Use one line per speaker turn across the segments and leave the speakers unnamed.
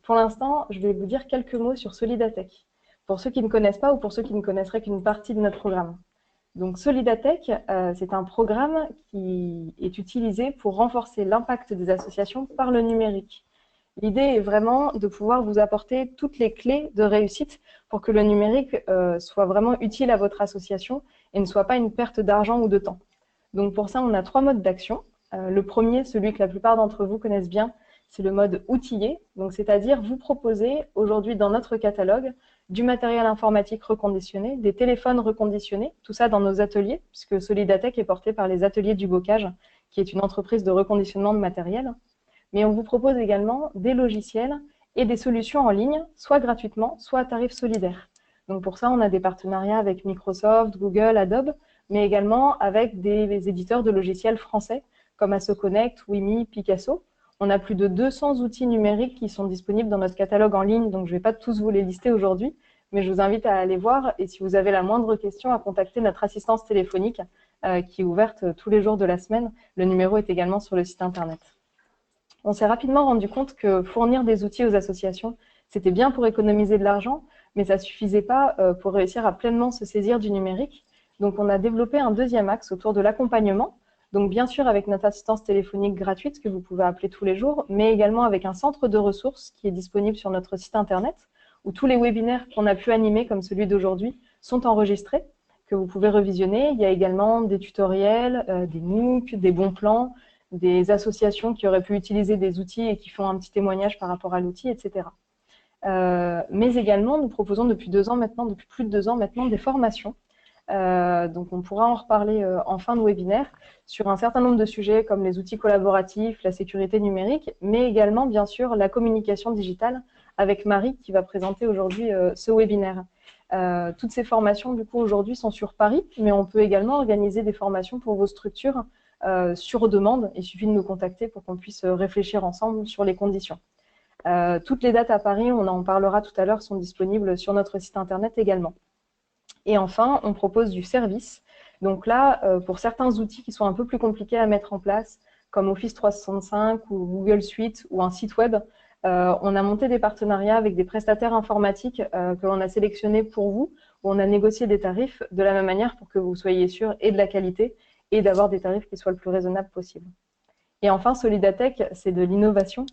Pour l'instant, je vais vous dire quelques mots sur Solidatech, pour ceux qui ne connaissent pas ou pour ceux qui ne connaisseraient qu'une partie de notre programme. Donc Solidatech, c'est un programme qui est utilisé pour renforcer l'impact des associations par le numérique. L'idée est vraiment de pouvoir vous apporter toutes les clés de réussite pour que le numérique soit vraiment utile à votre association et ne soit pas une perte d'argent ou de temps. Donc pour ça, on a 3 modes d'action. Le premier, celui que la plupart d'entre vous connaissent bien, c'est le mode outillé. Donc c'est-à-dire vous proposer aujourd'hui dans notre catalogue du matériel informatique reconditionné, des téléphones reconditionnés, tout ça dans nos ateliers, puisque Solidatech est porté par les ateliers du Bocage, qui est une entreprise de reconditionnement de matériel. Mais on vous propose également des logiciels et des solutions en ligne, soit gratuitement, soit à tarif solidaire. Donc pour ça, on a des partenariats avec Microsoft, Google, Adobe, mais également avec des éditeurs de logiciels français, comme AssoConnect, Wimi, Picasso. On a plus de 200 outils numériques qui sont disponibles dans notre catalogue en ligne, donc je ne vais pas tous vous les lister aujourd'hui, mais je vous invite à aller voir et si vous avez la moindre question, à contacter notre assistance téléphonique qui est ouverte tous les jours de la semaine. Le numéro est également sur le site internet. On s'est rapidement rendu compte que fournir des outils aux associations, c'était bien pour économiser de l'argent, mais ça ne suffisait pas pour réussir à pleinement se saisir du numérique. Donc on a développé un deuxième axe autour de l'accompagnement. Donc bien sûr avec notre assistance téléphonique gratuite que vous pouvez appeler tous les jours, mais également avec un centre de ressources qui est disponible sur notre site internet, où tous les webinaires qu'on a pu animer, comme celui d'aujourd'hui, sont enregistrés, que vous pouvez revisionner. Il y a également des tutoriels, des MOOC, des bons plans, des associations qui auraient pu utiliser des outils et qui font un petit témoignage par rapport à l'outil, etc. Mais également, nous proposons depuis plus de 2 ans maintenant, des formations. Donc on pourra en reparler en fin de webinaire sur un certain nombre de sujets comme les outils collaboratifs, la sécurité numérique, mais également bien sûr la communication digitale avec Marie qui va présenter aujourd'hui ce webinaire. Toutes ces formations du coup aujourd'hui sont sur Paris, mais on peut également organiser des formations pour vos structures sur demande. Il suffit de nous contacter pour qu'on puisse réfléchir ensemble sur les conditions. Toutes les dates à Paris, on en parlera tout à l'heure, sont disponibles sur notre site internet également. Et enfin, on propose du service. Donc là, pour certains outils qui sont un peu plus compliqués à mettre en place, comme Office 365 ou Google Suite ou un site web, on a monté des partenariats avec des prestataires informatiques que l'on a sélectionnés pour vous, où on a négocié des tarifs de la même manière pour que vous soyez sûr et de la qualité et d'avoir des tarifs qui soient le plus raisonnables possible. Et enfin, Solidatech, c'est de l'innovation,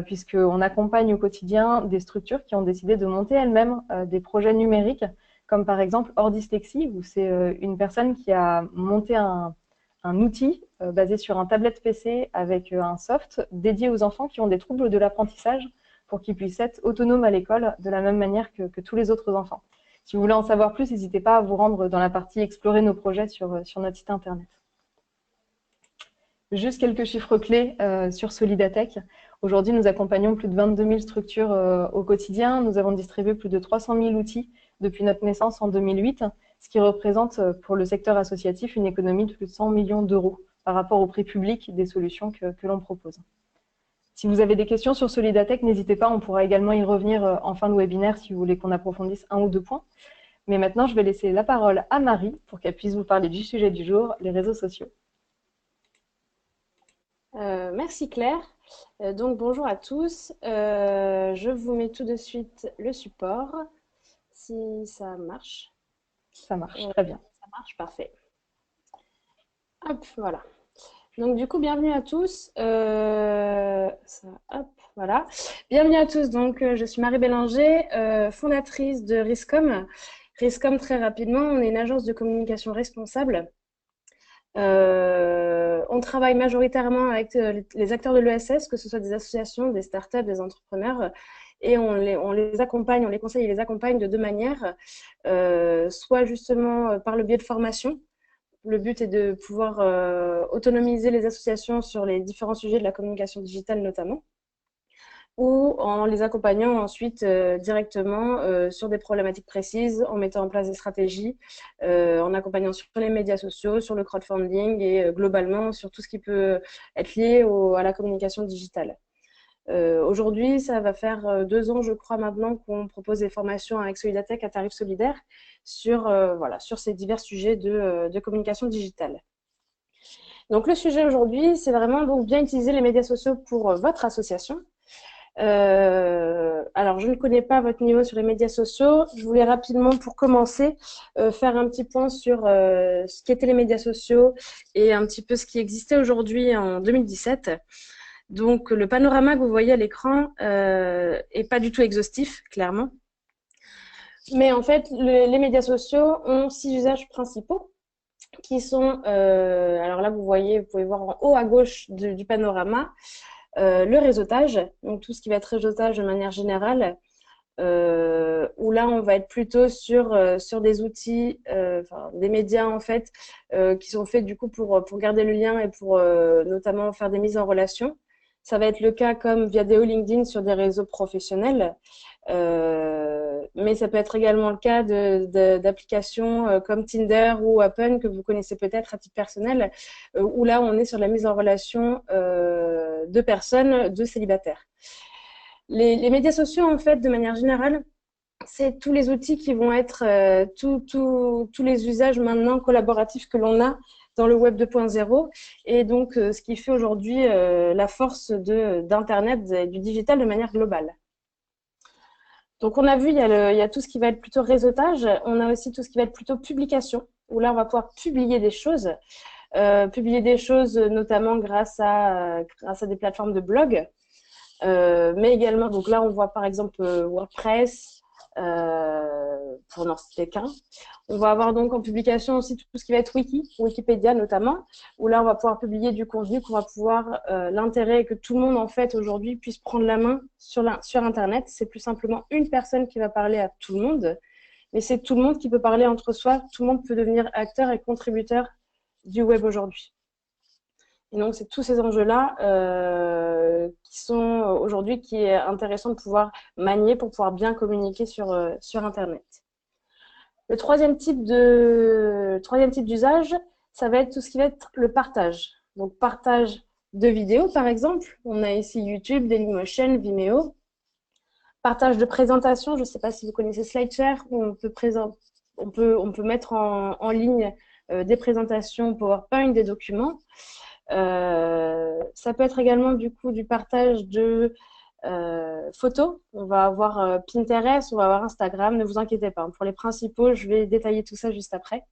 puisqu'on accompagne au quotidien des structures qui ont décidé de monter elles-mêmes des projets numériques, comme par exemple Ordyslexie, où c'est une personne qui a monté un outil basé sur un tablette PC avec un soft dédié aux enfants qui ont des troubles de l'apprentissage pour qu'ils puissent être autonomes à l'école de la même manière que tous les autres enfants. Si vous voulez en savoir plus, n'hésitez pas à vous rendre dans la partie explorer nos projets sur notre site internet. Juste quelques chiffres clés sur Solidatech. Aujourd'hui, nous accompagnons plus de 22 000 structures au quotidien. Nous avons distribué plus de 300 000 outils depuis notre naissance en 2008, ce qui représente pour le secteur associatif une économie de plus de 100 millions d'euros par rapport au prix public des solutions que l'on propose. Si vous avez des questions sur Solidatech, n'hésitez pas, on pourra également y revenir en fin de webinaire si vous voulez qu'on approfondisse un ou deux points. Mais maintenant, je vais laisser la parole à Marie pour qu'elle puisse vous parler du sujet du jour, les réseaux sociaux.
Merci Claire. Donc bonjour à tous. Je vous mets tout de suite le support, si ça marche.
Ça marche, très bien.
Ça marche, parfait. Hop, voilà. Donc du coup, bienvenue à tous. Hop, voilà. Bienvenue à tous. Donc je suis Marie Bélanger, fondatrice de Riscom. Riscom, très rapidement, on est une agence de communication responsable. On travaille majoritairement avec les acteurs de l'ESS, que ce soit des associations, des startups, des entrepreneurs, et on les accompagne, on les conseille et les accompagne de deux manières, soit justement par le biais de formation. Le but est de pouvoir autonomiser les associations sur les différents sujets de la communication digitale notamment, ou en les accompagnant ensuite directement sur des problématiques précises, en mettant en place des stratégies, en accompagnant sur les médias sociaux, sur le crowdfunding et globalement sur tout ce qui peut être lié à la communication digitale. Aujourd'hui, ça va faire 2 ans, je crois maintenant, qu'on propose des formations avec Solidatech à tarif solidaire sur, voilà, sur ces divers sujets de communication digitale. Donc le sujet aujourd'hui, c'est vraiment donc bien utiliser les médias sociaux pour votre association. Alors, je ne connais pas votre niveau sur les médias sociaux. Je voulais rapidement, pour commencer, faire un petit point sur ce qu'étaient les médias sociaux et un petit peu ce qui existait aujourd'hui en 2017. Donc, le panorama que vous voyez à l'écran est pas du tout exhaustif, clairement. Mais en fait, les médias sociaux ont 6 usages principaux qui sont, alors là, vous voyez, vous pouvez voir en haut à gauche du panorama, le réseautage, donc tout ce qui va être réseautage de manière générale, où là, on va être plutôt sur des outils, des médias en fait, qui sont faits du coup pour garder le lien et pour notamment faire des mises en relation. Ça va être le cas comme Viadeo, LinkedIn sur des réseaux professionnels, mais ça peut être également le cas d'applications comme Tinder ou Appen que vous connaissez peut-être à titre personnel, où là on est sur la mise en relation de personnes, de célibataires. Les médias sociaux en fait de manière générale, c'est tous les outils qui vont être tous les usages maintenant collaboratifs que l'on a dans le web 2.0 et donc ce qui fait aujourd'hui la force d'Internet et du digital de manière globale. Donc on a vu, il y a tout ce qui va être plutôt réseautage, on a aussi tout ce qui va être plutôt publication, où là on va pouvoir publier des choses notamment grâce à des plateformes de blog, mais également, donc là on voit par exemple WordPress, pour n'en citer qu'un. On va avoir donc en publication aussi tout ce qui va être Wikipédia notamment, où là on va pouvoir publier du contenu qu'on va pouvoir l'intérêt que tout le monde en fait aujourd'hui puisse prendre la main sur Internet. C'est plus simplement une personne qui va parler à tout le monde, mais c'est tout le monde qui peut parler entre soi, tout le monde peut devenir acteur et contributeur du web aujourd'hui. Et donc, c'est tous ces enjeux-là qui sont aujourd'hui qui est intéressant de pouvoir manier pour pouvoir bien communiquer sur Internet. Le troisième type d'usage, ça va être tout ce qui va être le partage. Donc, partage de vidéos, par exemple. On a ici YouTube, Dailymotion, Vimeo. Partage de présentation. Je ne sais pas si vous connaissez SlideShare, où on peut mettre en ligne des présentations PowerPoint, des documents. Ça peut être également du coup du partage de photos. On va avoir Pinterest, on va avoir Instagram, ne vous inquiétez pas. Pour les principaux, je vais détailler tout ça juste après,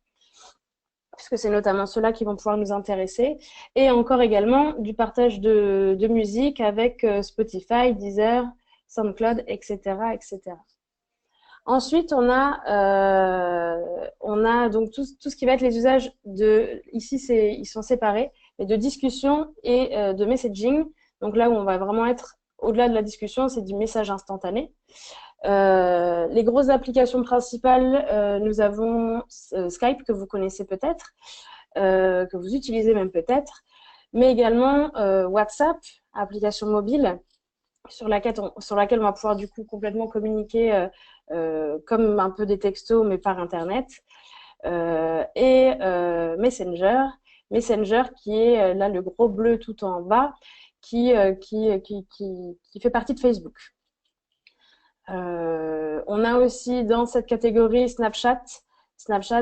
puisque c'est notamment ceux-là qui vont pouvoir nous intéresser. Et encore également du partage de musique avec Spotify, Deezer, SoundCloud, etc., etc. Ensuite, on a donc tout ce qui va être les usages ici, ils sont séparés, mais de discussion et de messaging. Donc là où on va vraiment être au-delà de la discussion, c'est du message instantané. Les grosses applications principales, nous avons Skype, que vous connaissez peut-être, que vous utilisez même peut-être, mais également WhatsApp, application mobile, sur laquelle on va pouvoir du coup complètement communiquer comme un peu des textos, mais par Internet. Et Messenger qui est là le gros bleu tout en bas, qui fait partie de Facebook. On a aussi dans cette catégorie Snapchat,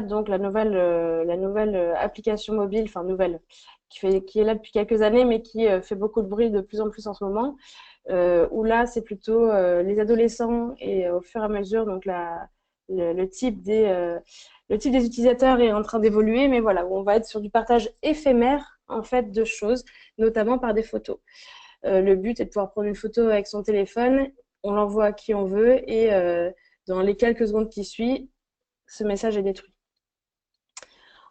donc la nouvelle application mobile, enfin nouvelle, qui est là depuis quelques années, mais qui fait beaucoup de bruit de plus en plus en ce moment, où là c'est plutôt les adolescents et au fur et à mesure, donc le type des utilisateurs est en train d'évoluer, mais voilà, où on va être sur du partage éphémère en fait de choses, notamment par des photos. Le but est de pouvoir prendre une photo avec son téléphone, on l'envoie à qui on veut et dans les quelques secondes qui suivent, ce message est détruit.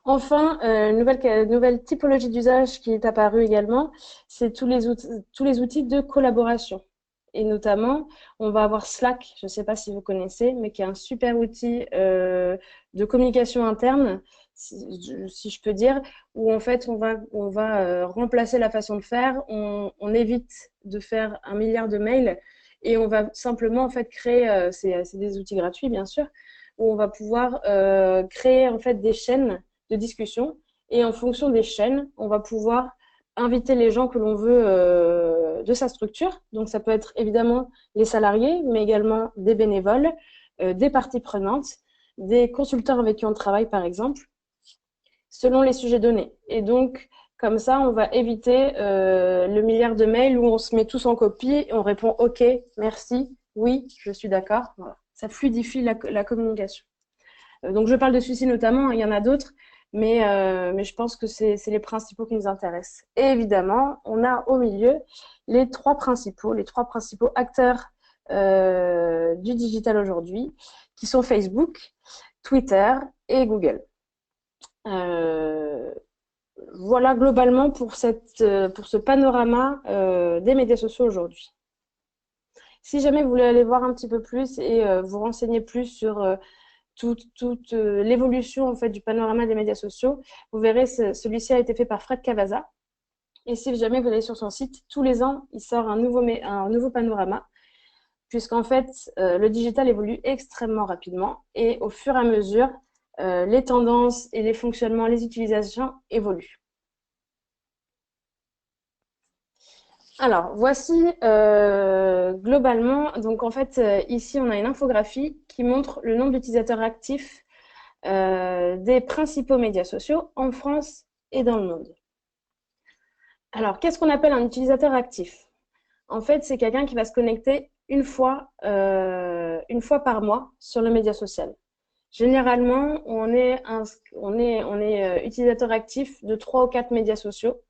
Enfin, nouvelle typologie d'usage qui est apparue également, c'est tous les outils de collaboration. Et notamment, on va avoir Slack, je ne sais pas si vous connaissez, mais qui est un super outil de communication interne, si je peux dire, où en fait on va remplacer la façon de faire, on évite de faire 1 milliard de mails et on va simplement en fait créer, c'est des outils gratuits bien sûr, où on va pouvoir créer en fait des chaînes de discussion et en fonction des chaînes, on va pouvoir inviter les gens que l'on veut de sa structure. Donc ça peut être évidemment les salariés, mais également des bénévoles, des parties prenantes, des consultants avec qui on travaille par exemple, selon les sujets donnés. Et donc comme ça, on va éviter le milliard de mails où on se met tous en copie et on répond OK, merci, Oui, je suis d'accord. Voilà. Ça fluidifie la communication. Donc, je parle de celui-ci notamment, il y en a d'autres, mais je pense que c'est les principaux qui nous intéressent. Et évidemment, on a au milieu les trois principaux acteurs du digital aujourd'hui, qui sont Facebook, Twitter et Google. Voilà globalement pour ce panorama des médias sociaux aujourd'hui. Si jamais vous voulez aller voir un petit peu plus et vous renseigner plus sur toute l'évolution en fait du panorama des médias sociaux, vous verrez celui-ci a été fait par Fred Cavazza. Et si jamais vous allez sur son site, tous les ans, il sort un nouveau panorama, puisqu'en fait, le digital évolue extrêmement rapidement et au fur et à mesure, les tendances et les fonctionnements, les utilisations évoluent. Alors, voici globalement, donc en fait, ici, on a une infographie qui montre le nombre d'utilisateurs actifs des principaux médias sociaux en France et dans le monde. Alors, qu'est-ce qu'on appelle un utilisateur actif? En fait, c'est quelqu'un qui va se connecter une fois par mois sur le média social. Généralement, on est utilisateur actif de 3 ou 4 médias sociaux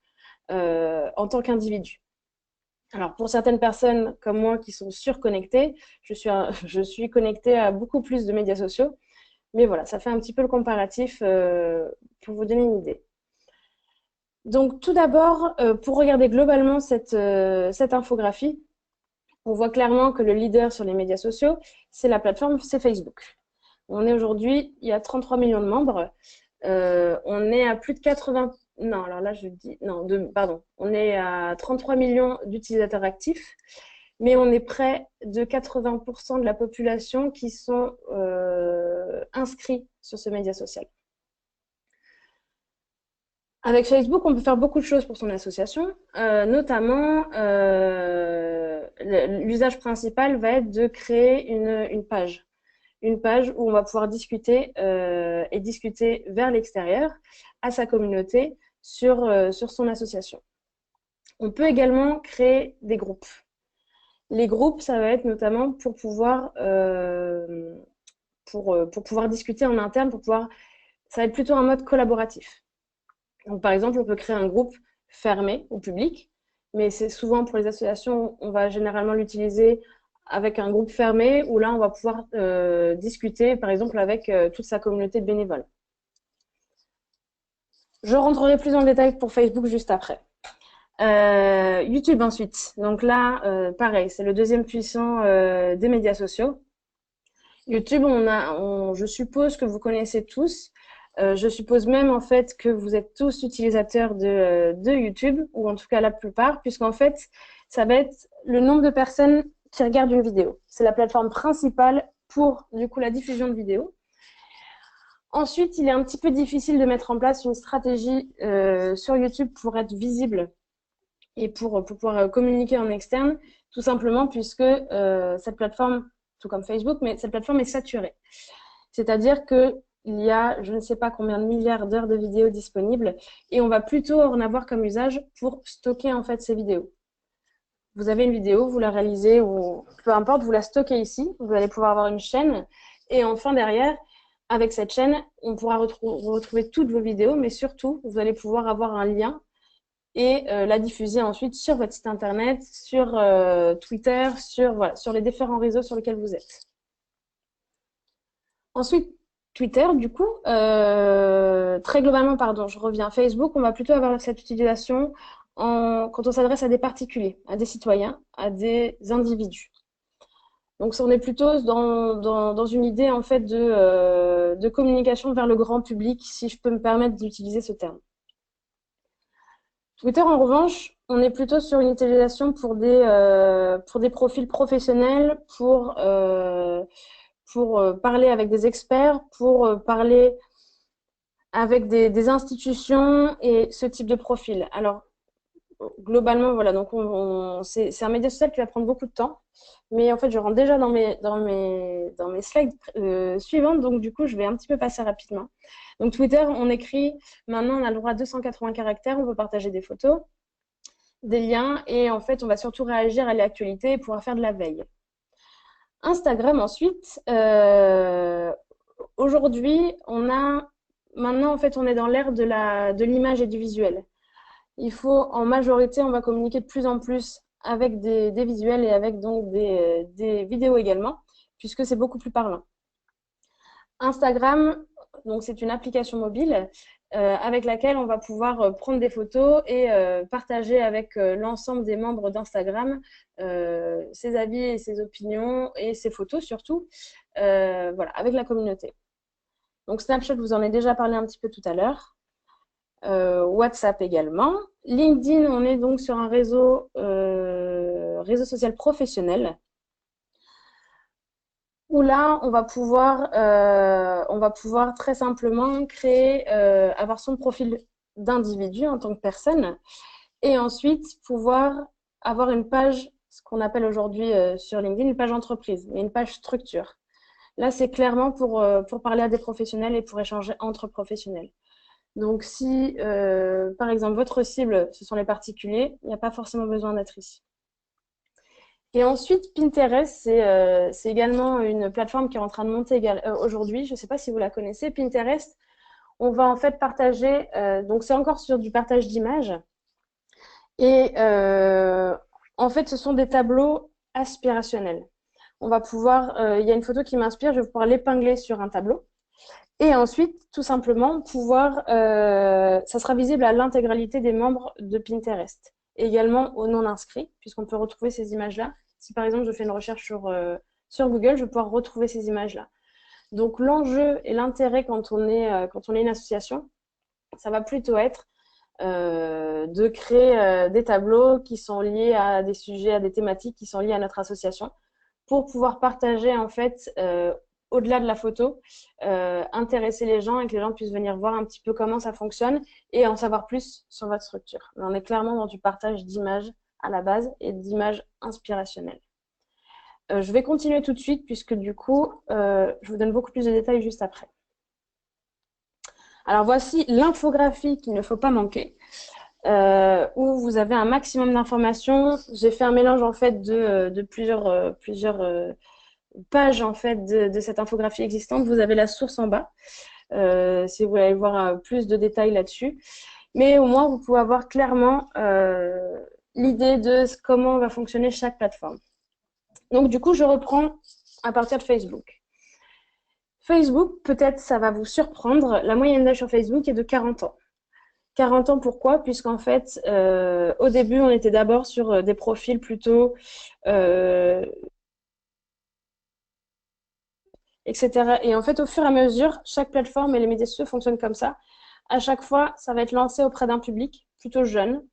en tant qu'individu. Alors, pour certaines personnes comme moi qui sont surconnectées, je suis connectée à beaucoup plus de médias sociaux. Mais voilà, ça fait un petit peu le comparatif pour vous donner une idée. Donc, tout d'abord, pour regarder globalement cette infographie, on voit clairement que le leader sur les médias sociaux, c'est Facebook. On est aujourd'hui, il y a 33 millions de membres. On est à plus de 80... Non, alors là, je dis... Non, pardon. On est à 33 millions d'utilisateurs actifs, mais on est près de 80% de la population qui sont inscrits sur ce média social. Avec Facebook, on peut faire beaucoup de choses pour son association, notamment l'usage principal va être de créer une page où on va pouvoir discuter et discuter vers l'extérieur à sa communauté sur son association. On peut également créer des groupes. Les groupes, ça va être notamment pour pouvoir discuter en interne, ça va être plutôt un mode collaboratif. Donc, par exemple, on peut créer un groupe fermé au public, mais c'est souvent pour les associations, on va généralement l'utiliser avec un groupe fermé où là, on va pouvoir discuter, par exemple, avec toute sa communauté de bénévoles. Je rentrerai plus en détail pour Facebook juste après. YouTube ensuite. Donc là, pareil, c'est le deuxième puissant des médias sociaux. YouTube, je suppose que vous connaissez tous. Je suppose même en fait que vous êtes tous utilisateurs de YouTube, ou en tout cas la plupart, puisqu'en fait, ça va être le nombre de personnes qui regardent une vidéo. C'est la plateforme principale pour du coup la diffusion de vidéos. Ensuite, il est un petit peu difficile de mettre en place une stratégie sur YouTube pour être visible et pour pouvoir communiquer en externe, tout simplement puisque cette plateforme, tout comme Facebook, mais cette plateforme est saturée. C'est-à-dire que il y a je ne sais pas combien de milliards d'heures de vidéos disponibles et on va plutôt en avoir comme usage pour stocker en fait ces vidéos. Vous avez une vidéo, vous la réalisez ou peu importe, vous la stockez ici, vous allez pouvoir avoir une chaîne et enfin derrière, avec cette chaîne, on pourra retrouver toutes vos vidéos, mais surtout, vous allez pouvoir avoir un lien et la diffuser ensuite sur votre site internet, sur Twitter, sur les différents réseaux sur lesquels vous êtes. Ensuite, Twitter, du coup, très globalement, pardon, je reviens. Facebook, on va plutôt avoir cette utilisation quand on s'adresse à des particuliers, à des citoyens, à des individus. Donc, on est plutôt dans une idée en fait de communication vers le grand public, si je peux me permettre d'utiliser ce terme. Twitter, en revanche, on est plutôt sur une utilisation pour des profils professionnels, pour parler avec des experts, pour parler avec des institutions et ce type de profil. Alors, globalement, voilà, donc c'est un média social qui va prendre beaucoup de temps, mais en fait, je rentre déjà dans mes slides suivantes, donc du coup, je vais un petit peu passer rapidement. Donc, Twitter, on écrit, maintenant, on a le droit à 280 caractères, on peut partager des photos, des liens, et en fait, on va surtout réagir à l'actualité et pouvoir faire de la veille. Instagram ensuite, aujourd'hui, maintenant en fait, on est dans l'ère de l'image et du visuel. En majorité, on va communiquer de plus en plus avec des visuels et avec donc des vidéos également, puisque c'est beaucoup plus parlant. Instagram, donc c'est une application mobile avec laquelle on va pouvoir prendre des photos et partager avec l'ensemble des membres d'Instagram ses avis et ses opinions et ses photos surtout, voilà, avec la communauté. Donc Snapchat, vous en ai déjà parlé un petit peu tout à l'heure. WhatsApp également. LinkedIn, on est donc sur un réseau social professionnel où là, on va pouvoir très simplement avoir son profil d'individu en tant que personne et ensuite pouvoir avoir une page, ce qu'on appelle aujourd'hui sur LinkedIn, une page entreprise, mais une page structure. Là, c'est clairement pour parler à des professionnels et pour échanger entre professionnels. Donc, si, par exemple, votre cible, ce sont les particuliers, il n'y a pas forcément besoin d'être ici. Et ensuite, Pinterest, c'est également une plateforme qui est en train de monter aujourd'hui. Je ne sais pas si vous la connaissez. Pinterest, on va en fait partager, donc c'est encore sur du partage d'images. Et en fait, ce sont des tableaux aspirationnels. Il y a une photo qui m'inspire, je vais pouvoir l'épingler sur un tableau. Et ensuite, tout simplement, ça sera visible à l'intégralité des membres de Pinterest. Et également aux non-inscrits, puisqu'on peut retrouver ces images-là. Si par exemple, je fais une recherche sur Google, je vais pouvoir retrouver ces images-là. Donc, l'enjeu et l'intérêt quand on est une association, ça va plutôt être de créer des tableaux qui sont liés à des sujets, à des thématiques qui sont liées à notre association, pour pouvoir partager en fait au-delà de la photo, intéresser les gens et que les gens puissent venir voir un petit peu comment ça fonctionne et en savoir plus sur votre structure. Mais on est clairement dans du partage d'images à la base et d'images inspirationnelles. Je vais continuer tout de suite puisque du coup, je vous donne beaucoup plus de détails juste après. Alors voici l'infographie qu'il ne faut pas manquer. Où vous avez un maximum d'informations. J'ai fait un mélange en fait de plusieurs pages en fait de cette infographie existante. Vous avez la source en bas, si vous voulez aller voir plus de détails là-dessus. Mais au moins, vous pouvez avoir clairement l'idée de comment va fonctionner chaque plateforme. Donc, du coup, je reprends à partir de Facebook. Facebook, peut-être ça va vous surprendre, la moyenne d'âge sur Facebook est de 40 ans. 40 ans, pourquoi? Puisqu'en fait, au début, on était d'abord sur des profils plutôt etc. Et en fait, au fur et à mesure, chaque plateforme et les médias sociaux fonctionnent comme ça. À chaque fois, ça va être lancé auprès d'un public plutôt jeune.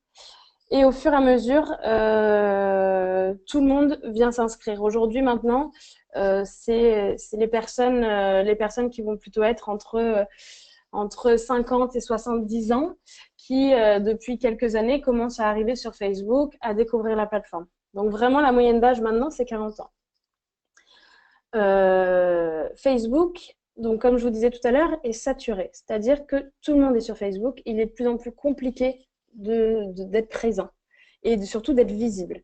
Et au fur et à mesure, tout le monde vient s'inscrire. Aujourd'hui, maintenant, c'est les personnes qui vont plutôt être entre 50 et 70 ans qui, depuis quelques années, commencent à arriver sur Facebook, à découvrir la plateforme. Donc vraiment, la moyenne d'âge maintenant, c'est 40 ans. Facebook, donc comme je vous disais tout à l'heure, est saturé. C'est-à-dire que tout le monde est sur Facebook. Il est de plus en plus compliqué d'être présent et surtout d'être visible.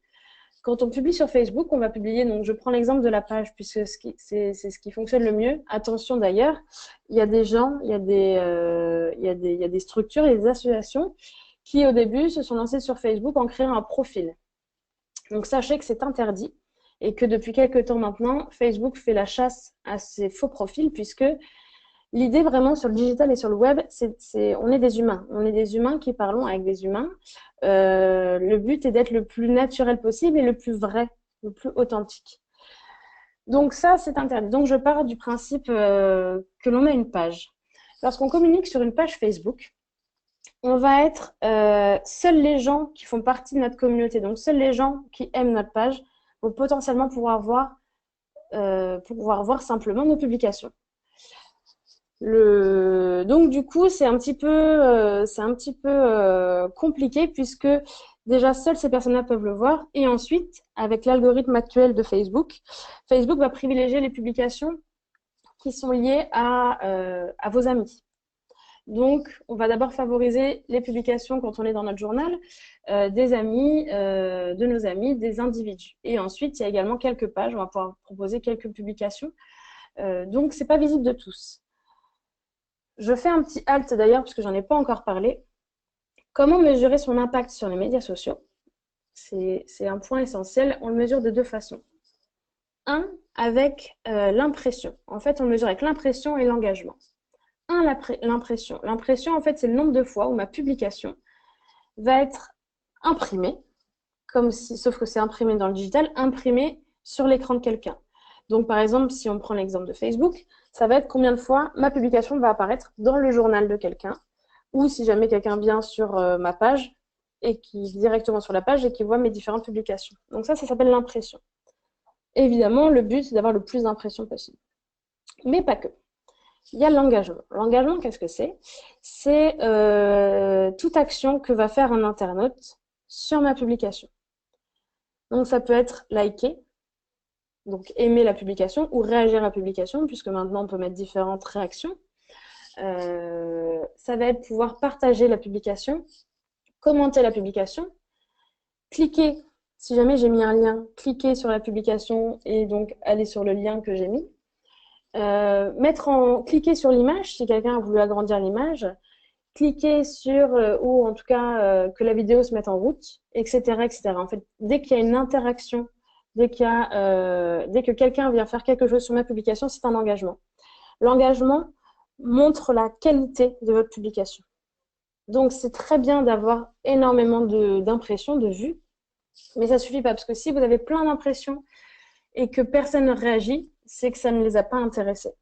Quand on publie sur Facebook, on va publier, donc je prends l'exemple de la page puisque c'est ce qui fonctionne le mieux. Attention d'ailleurs, il y a des gens, il y a des structures et des associations qui au début se sont lancées sur Facebook en créant un profil. Donc sachez que c'est interdit et que depuis quelques temps maintenant, Facebook fait la chasse à ces faux profils puisque l'idée vraiment sur le digital et sur le web, on est des humains. On est des humains qui parlons avec des humains. Le but est d'être le plus naturel possible et le plus vrai, le plus authentique. Donc ça, c'est interdit. Donc je pars du principe que l'on a une page. Lorsqu'on communique sur une page Facebook, on va être seuls les gens qui font partie de notre communauté, donc seuls les gens qui aiment notre page vont potentiellement pouvoir voir simplement nos publications. Donc du coup, c'est un petit peu compliqué puisque déjà seules ces personnes-là peuvent le voir. Et ensuite, avec l'algorithme actuel de Facebook, Facebook va privilégier les publications qui sont liées à vos amis. Donc, on va d'abord favoriser les publications quand on est dans notre journal, des amis, de nos amis, des individus. Et ensuite, il y a également quelques pages, on va pouvoir proposer quelques publications. Donc, ce n'est pas visible de tous. Je fais un petit halt d'ailleurs, parce que j'en ai pas encore parlé. Comment mesurer son impact sur les médias sociaux? C'est un point essentiel. On le mesure de deux façons. Un, avec l'impression. En fait, on le mesure avec l'impression et l'engagement. L'impression. L'impression, en fait, c'est le nombre de fois où ma publication va être imprimée, sauf que c'est imprimé dans le digital, imprimé sur l'écran de quelqu'un. Donc, par exemple, si on prend l'exemple de Facebook, ça va être combien de fois ma publication va apparaître dans le journal de quelqu'un, ou si jamais quelqu'un vient sur ma page, et qui directement sur la page et qui voit mes différentes publications. Donc ça s'appelle l'impression. Évidemment, le but, c'est d'avoir le plus d'impressions possible. Mais pas que. Il y a l'engagement. L'engagement, qu'est-ce que c'est? C'est toute action que va faire un internaute sur ma publication. Donc ça peut être liker, donc aimer la publication, ou réagir à la publication, puisque maintenant on peut mettre différentes réactions. Ça va être pouvoir partager la publication, commenter la publication, cliquer, si jamais j'ai mis un lien, cliquer sur la publication et donc aller sur le lien que j'ai mis. Cliquer sur l'image si quelqu'un a voulu agrandir l'image, cliquer sur, ou en tout cas que la vidéo se mette en route, etc., etc. En fait, dès qu'il y a une interaction, dès que quelqu'un vient faire quelque chose sur ma publication, c'est un engagement. L'engagement montre la qualité de votre publication. Donc, c'est très bien d'avoir énormément d'impressions, de vues, mais ça ne suffit pas, parce que si vous avez plein d'impressions et que personne ne réagit, c'est que ça ne les a pas intéressés.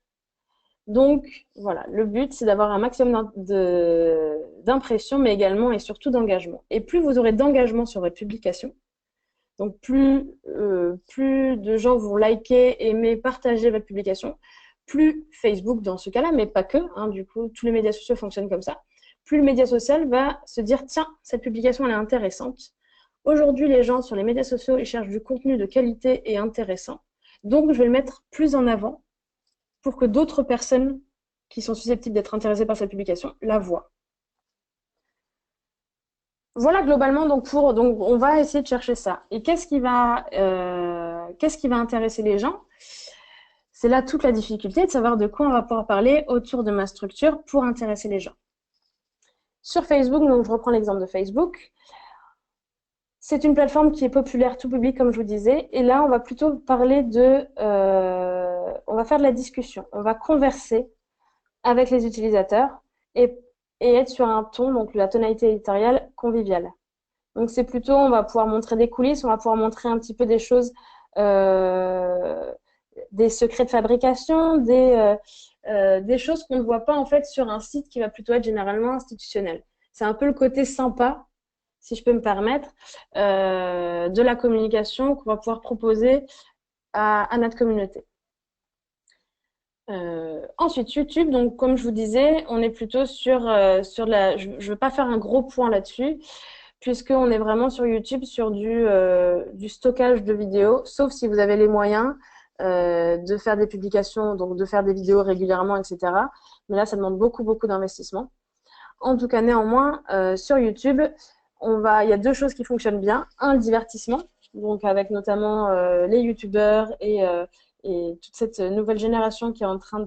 Donc, voilà, le but, c'est d'avoir un maximum d'impressions, mais également et surtout d'engagement. Et plus vous aurez d'engagement sur votre publication, donc plus de gens vont liker, aimer, partager votre publication, plus Facebook dans ce cas-là, mais pas que, hein, du coup, tous les médias sociaux fonctionnent comme ça, plus le média social va se dire, tiens, cette publication, elle est intéressante. Aujourd'hui, les gens sur les médias sociaux, ils cherchent du contenu de qualité et intéressant. Donc, je vais le mettre plus en avant pour que d'autres personnes qui sont susceptibles d'être intéressées par cette publication la voient. Voilà globalement, donc on va essayer de chercher ça. Et qu'est-ce qui va intéresser les gens? C'est là toute la difficulté de savoir de quoi on va pouvoir parler autour de ma structure pour intéresser les gens. Sur Facebook, donc je reprends l'exemple de Facebook. C'est une plateforme qui est populaire, tout public, comme je vous disais. Et là, on va plutôt parler on va faire de la discussion. On va converser avec les utilisateurs et être sur un ton, donc la tonalité éditoriale conviviale. Donc c'est plutôt, on va pouvoir montrer des coulisses, on va pouvoir montrer un petit peu des choses, des secrets de fabrication, des choses qu'on ne voit pas en fait sur un site qui va plutôt être généralement institutionnel. C'est un peu le côté sympa, si je peux me permettre, de la communication qu'on va pouvoir proposer à notre communauté. Ensuite, YouTube, donc comme je vous disais, on est plutôt sur je ne veux pas faire un gros point là-dessus, puisqu'on est vraiment sur YouTube sur du stockage de vidéos, sauf si vous avez les moyens de faire des publications, donc de faire des vidéos régulièrement, etc. Mais là, ça demande beaucoup, beaucoup d'investissement. En tout cas, néanmoins, sur YouTube, il y a deux choses qui fonctionnent bien. Un, le divertissement, donc avec notamment les YouTubeurs et toute cette nouvelle génération qui est en train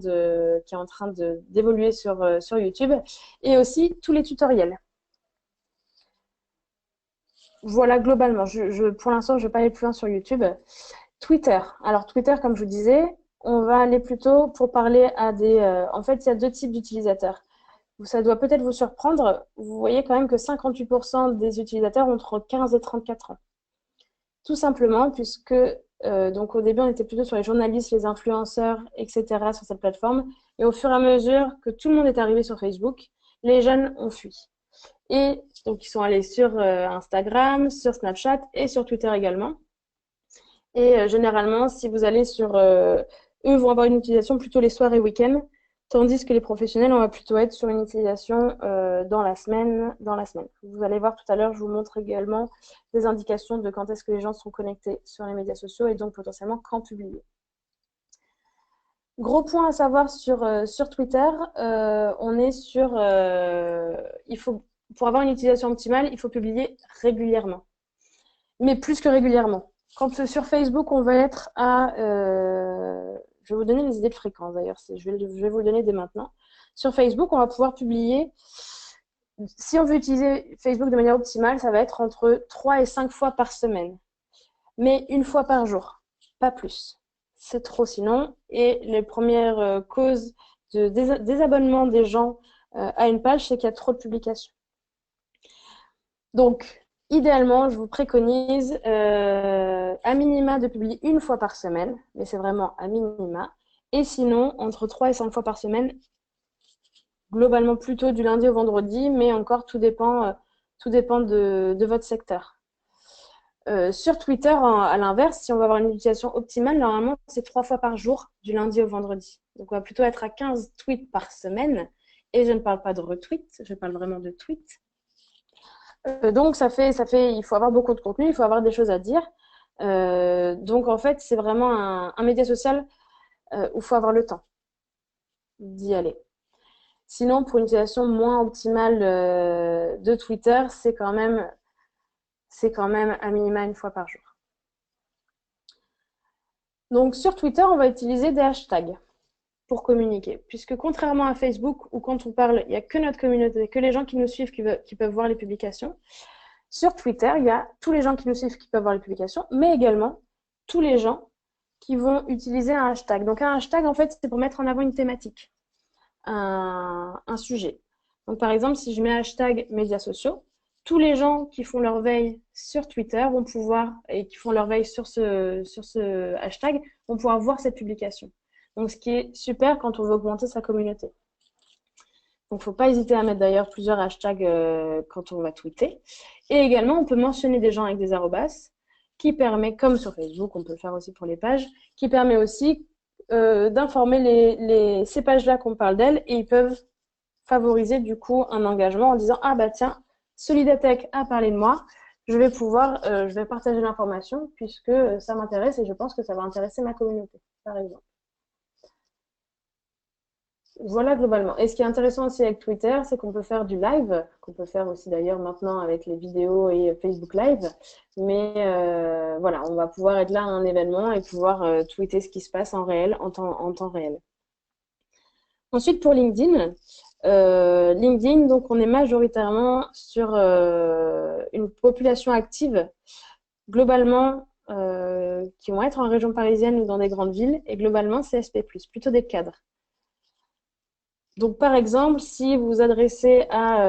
d'évoluer sur YouTube, et aussi tous les tutoriels. Voilà, globalement. Pour l'instant, je ne vais pas aller plus loin sur YouTube. Twitter. Alors, Twitter, comme je vous disais, on va aller plutôt pour parler à en fait, il y a deux types d'utilisateurs. Ça doit peut-être vous surprendre. Vous voyez quand même que 58% des utilisateurs ont entre 15 et 34 ans. Tout simplement puisque donc au début, on était plutôt sur les journalistes, les influenceurs, etc. sur cette plateforme. Et au fur et à mesure que tout le monde est arrivé sur Facebook, les jeunes ont fui. Et donc, ils sont allés sur Instagram, sur Snapchat et sur Twitter également. Et généralement, si vous allez eux vont avoir une utilisation plutôt les soirs et week-ends, tandis que les professionnels, on va plutôt être sur une utilisation dans la semaine. Vous allez voir tout à l'heure, je vous montre également des indications de quand est-ce que les gens sont connectés sur les médias sociaux et donc potentiellement quand publier. Gros point à savoir sur Twitter, on est sur, pour avoir une utilisation optimale, il faut publier régulièrement, mais plus que régulièrement. Quand sur Facebook, on va être à, je vais vous donner les idées de fréquence d'ailleurs, je vais vous le donner dès maintenant. Sur Facebook, on va pouvoir publier, si on veut utiliser Facebook de manière optimale, ça va être entre 3 et 5 fois par semaine, mais une fois par jour, pas plus. C'est trop sinon. Et les premières causes de désabonnement des gens à une page, c'est qu'il y a trop de publications. Donc, idéalement, je vous préconise à minima de publier une fois par semaine, mais c'est vraiment à minima. Et sinon, entre 3 et 5 fois par semaine, globalement plutôt du lundi au vendredi, mais encore tout dépend de votre secteur. Sur Twitter, à l'inverse, si on va avoir une utilisation optimale, normalement, c'est 3 fois par jour, du lundi au vendredi. Donc, on va plutôt être à 15 tweets par semaine. Et je ne parle pas de retweets, je parle vraiment de tweets. Donc, il faut avoir beaucoup de contenu, il faut avoir des choses à dire. Donc, en fait, c'est vraiment un média social où il faut avoir le temps d'y aller. Sinon, pour une utilisation moins optimale de Twitter, c'est quand même à minima une fois par jour. Donc, sur Twitter, on va utiliser des hashtags pour communiquer, puisque contrairement à Facebook, où quand on parle, il n'y a que notre communauté, que les gens qui nous suivent qui peuvent voir les publications, sur Twitter, il y a tous les gens qui nous suivent qui peuvent voir les publications, mais également tous les gens qui vont utiliser un hashtag. Donc, un hashtag, en fait, c'est pour mettre en avant une thématique, un sujet. Donc, par exemple, si je mets hashtag médias sociaux, tous les gens qui font leur veille sur Twitter vont pouvoir, et qui font leur veille sur ce hashtag, vont pouvoir voir cette publication. Donc, ce qui est super quand on veut augmenter sa communauté. Donc, il ne faut pas hésiter à mettre d'ailleurs plusieurs hashtags quand on va tweeter. Et également, on peut mentionner des gens avec des arrobas, qui permet, comme sur Facebook, on peut le faire aussi pour les pages, qui permet aussi d'informer ces pages-là qu'on parle d'elles, et ils peuvent favoriser du coup un engagement en disant « Ah bah tiens, Solidatech a parlé de moi, je vais partager l'information puisque ça m'intéresse et je pense que ça va intéresser ma communauté, par exemple. » Voilà globalement. Et ce qui est intéressant aussi avec Twitter, c'est qu'on peut faire du live, qu'on peut faire aussi d'ailleurs maintenant avec les vidéos et Facebook Live. Mais voilà, on va pouvoir être là à un événement et pouvoir tweeter ce qui se passe en réel, en temps réel. Ensuite, pour LinkedIn, donc on est majoritairement sur une population active, globalement, qui vont être en région parisienne ou dans des grandes villes, et globalement, CSP+, plutôt des cadres. Donc, par exemple, si vous vous adressez à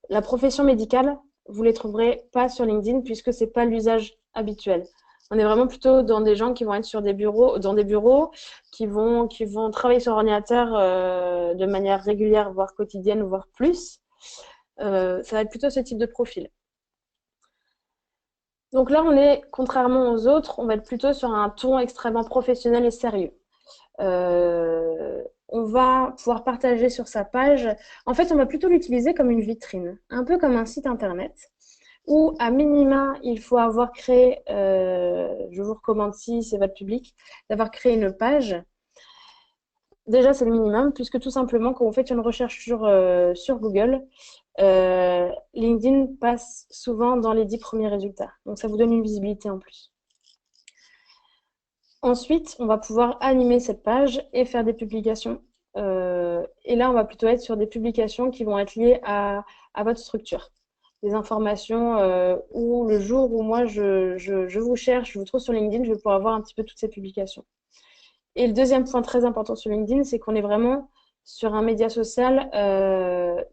la profession médicale, vous ne les trouverez pas sur LinkedIn puisque ce n'est pas l'usage habituel. On est vraiment plutôt dans des gens qui vont être dans des bureaux, qui vont travailler sur ordinateur de manière régulière, voire quotidienne, voire plus. Ça va être plutôt ce type de profil. Donc là, contrairement aux autres, on va être plutôt sur un ton extrêmement professionnel et sérieux. On va pouvoir partager sur sa page. En fait, on va plutôt l'utiliser comme une vitrine, un peu comme un site internet, où à minima, il faut avoir créé, je vous recommande si c'est votre public, d'avoir créé une page. Déjà, c'est le minimum, puisque tout simplement, quand vous faites une recherche sur Google, LinkedIn passe souvent dans les 10 premiers résultats. Donc, ça vous donne une visibilité en plus. Ensuite, on va pouvoir animer cette page et faire des publications. Et là, on va plutôt être sur des publications qui vont être liées à votre structure. Des informations où le jour où moi, je vous cherche, je vous trouve sur LinkedIn, je vais pouvoir voir un petit peu toutes ces publications. Et le deuxième point très important sur LinkedIn, c'est qu'on est vraiment sur un média social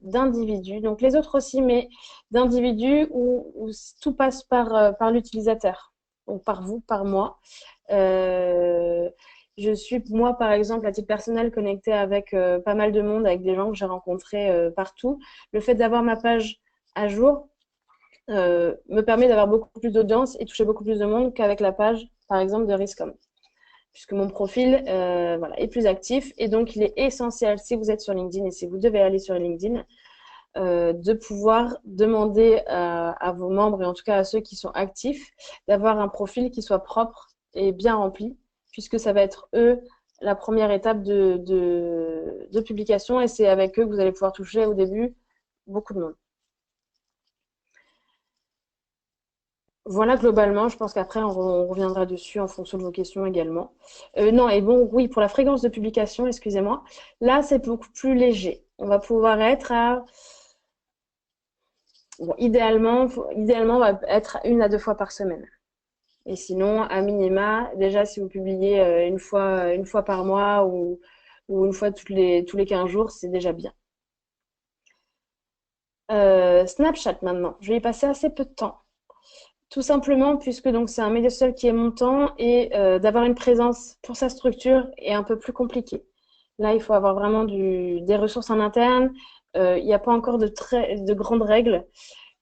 d'individus. Donc les autres aussi, mais d'individus où tout passe par l'utilisateur. Donc par vous, par moi. Je suis, moi, par exemple, à titre personnel, connectée avec pas mal de monde, avec des gens que j'ai rencontrés partout. Le fait d'avoir ma page à jour me permet d'avoir beaucoup plus d'audience et toucher beaucoup plus de monde qu'avec la page, par exemple, de Riscom. Puisque mon profil est plus actif. Et donc, il est essentiel, si vous êtes sur LinkedIn et si vous devez aller sur LinkedIn, de pouvoir demander à vos membres, et en tout cas à ceux qui sont actifs, d'avoir un profil qui soit propre et bien rempli, puisque ça va être eux la première étape de publication et c'est avec eux que vous allez pouvoir toucher au début beaucoup de monde. Voilà, globalement, je pense qu'après, on reviendra dessus en fonction de vos questions également. Non, et bon, oui, pour la fréquence de publication, excusez-moi, là, c'est beaucoup plus léger. On va pouvoir être à... Bon, idéalement, on va être 1 à 2 fois par semaine. Et sinon, à minima, déjà, si vous publiez une fois par mois ou une fois tous les 15 jours, c'est déjà bien. Snapchat maintenant, je vais y passer assez peu de temps. Tout simplement puisque donc c'est un média social qui est montant et d'avoir une présence pour sa structure est un peu plus compliqué. Là, il faut avoir vraiment des ressources en interne. Il n'y a pas encore de grandes règles.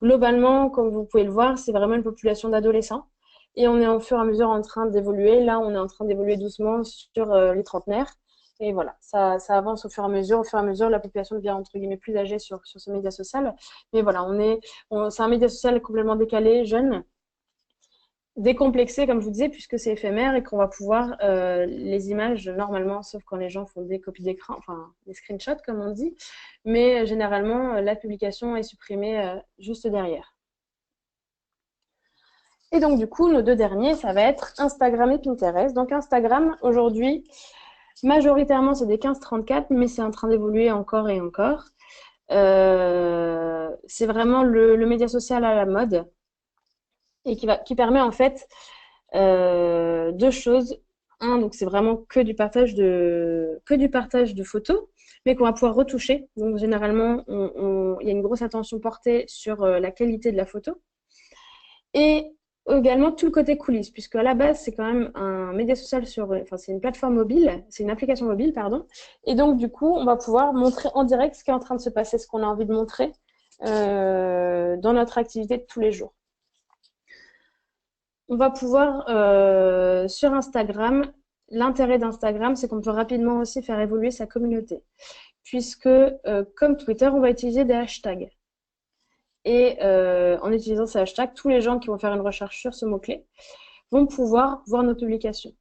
Globalement, comme vous pouvez le voir, c'est vraiment une population d'adolescents. Et on est au fur et à mesure en train d'évoluer. Là, on est en train d'évoluer doucement sur les trentenaires. Et voilà, ça avance au fur et à mesure. Au fur et à mesure, la population devient entre guillemets plus âgée sur ce média social. Mais voilà, c'est un média social complètement décalé, jeune, décomplexé, comme je vous disais, puisque c'est éphémère et qu'on va pouvoir les images, normalement, sauf quand les gens font des copies d'écran, enfin des screenshots, comme on dit, mais généralement, la publication est supprimée juste derrière. Et donc, du coup, nos deux derniers, ça va être Instagram et Pinterest. Donc, Instagram, aujourd'hui, majoritairement, c'est des 15-34, mais c'est en train d'évoluer encore et encore. C'est vraiment le média social à la mode et qui permet en fait deux choses. Un, donc c'est vraiment que du partage de photos, mais qu'on va pouvoir retoucher. Donc généralement, il y a une grosse attention portée sur la qualité de la photo. Et également tout le côté coulisses, puisque à la base, c'est quand même un média social c'est une plateforme mobile, c'est une application mobile, pardon. Et donc, du coup, on va pouvoir montrer en direct ce qui est en train de se passer, ce qu'on a envie de montrer dans notre activité de tous les jours. On va pouvoir, sur Instagram, l'intérêt d'Instagram, c'est qu'on peut rapidement aussi faire évoluer sa communauté. Puisque, comme Twitter, on va utiliser des hashtags. Et en utilisant ces hashtags, tous les gens qui vont faire une recherche sur ce mot-clé vont pouvoir voir nos publications.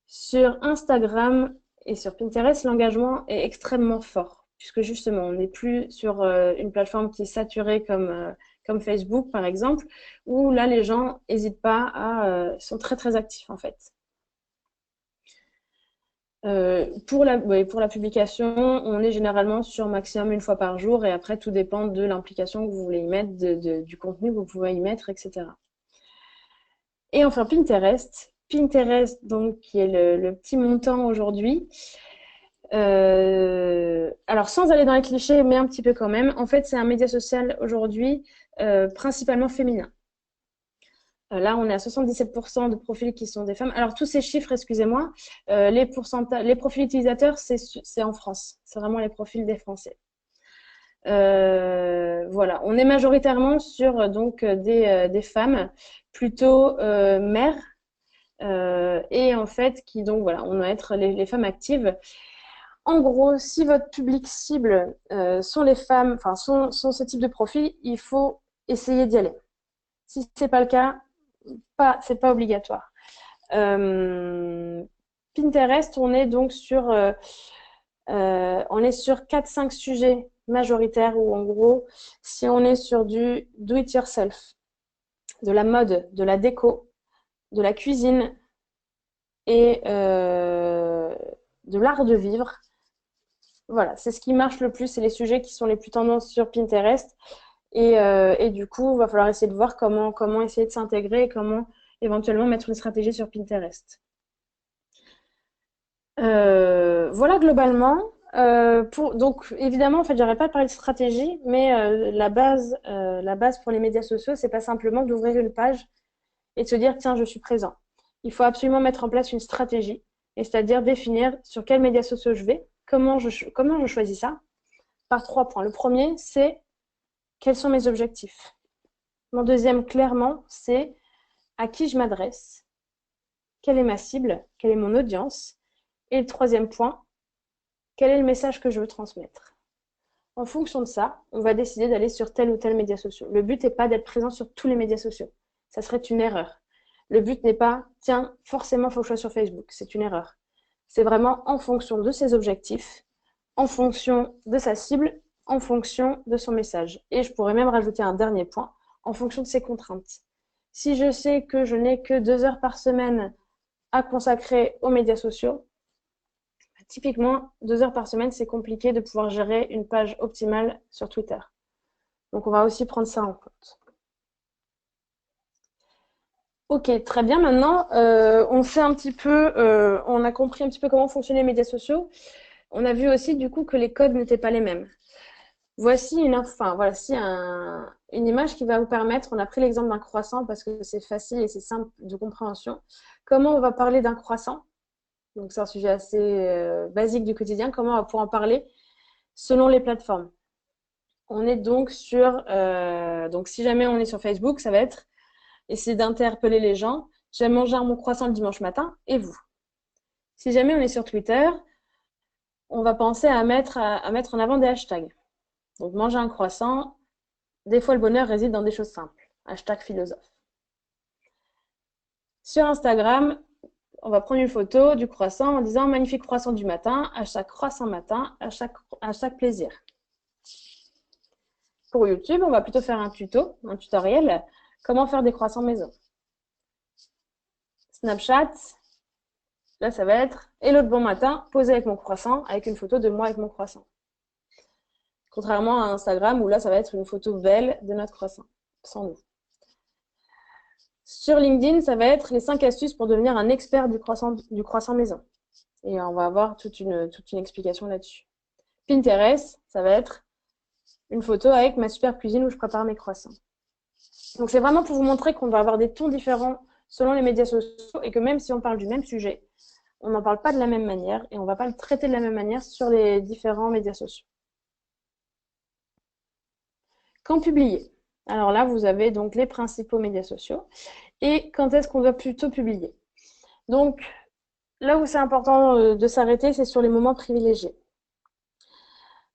Sur Instagram et sur Pinterest, l'engagement est extrêmement fort, puisque justement, on n'est plus sur une plateforme qui est saturée comme Facebook, par exemple, où là, les gens n'hésitent pas sont très, très actifs, en fait. Pour la publication, on est généralement sur maximum 1 fois par jour et après, tout dépend de l'implication que vous voulez y mettre, du contenu que vous pouvez y mettre, etc. Et enfin, Pinterest. Pinterest, donc, qui est le petit montant aujourd'hui. Alors, sans aller dans les clichés, mais un petit peu quand même, en fait, c'est un média social aujourd'hui principalement féminin. Là, on est à 77% de profils qui sont des femmes. Alors, tous ces chiffres, excusez-moi, les profils utilisateurs, c'est en France. C'est vraiment les profils des Français. Voilà, on est majoritairement sur donc des femmes plutôt mères et en fait qui donc voilà, on va être les femmes actives. En gros, si votre public cible sont les femmes, enfin sont ce type de profil, il faut essayer d'y aller. Si c'est pas le cas, c'est pas obligatoire. Pinterest, on est donc sur 4-5 sujets majoritaires où en gros, si on est sur du do it yourself, de la mode, de la déco, de la cuisine et de l'art de vivre, voilà, c'est ce qui marche le plus, c'est les sujets qui sont les plus tendances sur Pinterest. Et du coup, il va falloir essayer de voir comment essayer de s'intégrer et comment éventuellement mettre une stratégie sur Pinterest. Voilà globalement. Donc évidemment, en fait, j'aurais pas parlé de stratégie, mais la base pour les médias sociaux, c'est pas simplement d'ouvrir une page et de se dire tiens, je suis présent. Il faut absolument mettre en place une stratégie, et c'est-à-dire définir sur quels médias sociaux je vais, comment je choisis ça, par 3 points. Le premier, c'est quels sont mes objectifs. Mon deuxième, clairement, c'est à qui je m'adresse, quelle est ma cible, quelle est mon audience. Et le troisième point, quel est le message que je veux transmettre. En fonction de ça, on va décider d'aller sur tel ou tel média social. Le but n'est pas d'être présent sur tous les médias sociaux. Ça serait une erreur. Le but n'est pas, tiens, forcément, il faut que je sois sur Facebook. C'est une erreur. c'est vraiment en fonction de ses objectifs, en fonction de sa cible, en fonction de son message. Et je pourrais même rajouter un dernier point, en fonction de ses contraintes. Si je sais que je n'ai que 2 heures par semaine à consacrer aux médias sociaux, typiquement, 2 heures par semaine, c'est compliqué de pouvoir gérer une page optimale sur Twitter. Donc, on va aussi prendre ça en compte. Ok, très bien. Maintenant, on sait un petit peu, on a compris un petit peu comment fonctionnaient les médias sociaux. On a vu aussi du coup que les codes n'étaient pas les mêmes. Voici une image qui va vous permettre, on a pris l'exemple d'un croissant parce que c'est facile et c'est simple de compréhension. Comment on va parler d'un croissant? Donc c'est un sujet assez basique du quotidien. Comment on va pouvoir en parler selon les plateformes? On est donc donc si jamais on est sur Facebook, ça va être essayer d'interpeller les gens. J'ai mangé mon croissant le dimanche matin, et vous? Si jamais on est sur Twitter, on va penser à mettre en avant des hashtags. Donc manger un croissant, des fois le bonheur réside dans des choses simples. Hashtag philosophe. Sur Instagram, on va prendre une photo du croissant en disant magnifique croissant du matin, hashtag croissant matin, hashtag plaisir. Pour YouTube, on va plutôt faire un tutoriel, comment faire des croissants maison. Snapchat, là ça va être hello de bon matin, posé avec mon croissant, avec une photo de moi avec mon croissant. Contrairement à Instagram où là ça va être une photo belle de notre croissant, sans nous. Sur LinkedIn, ça va être les 5 astuces pour devenir un expert du croissant maison. Et on va avoir toute une explication là-dessus. Pinterest, ça va être une photo avec ma super cuisine où je prépare mes croissants. Donc c'est vraiment pour vous montrer qu'on va avoir des tons différents selon les médias sociaux et que même si on parle du même sujet, on n'en parle pas de la même manière et on ne va pas le traiter de la même manière sur les différents médias sociaux. Quand publier? Alors là, vous avez donc les principaux médias sociaux et quand est-ce qu'on doit plutôt publier? Donc là où c'est important de s'arrêter, c'est sur les moments privilégiés.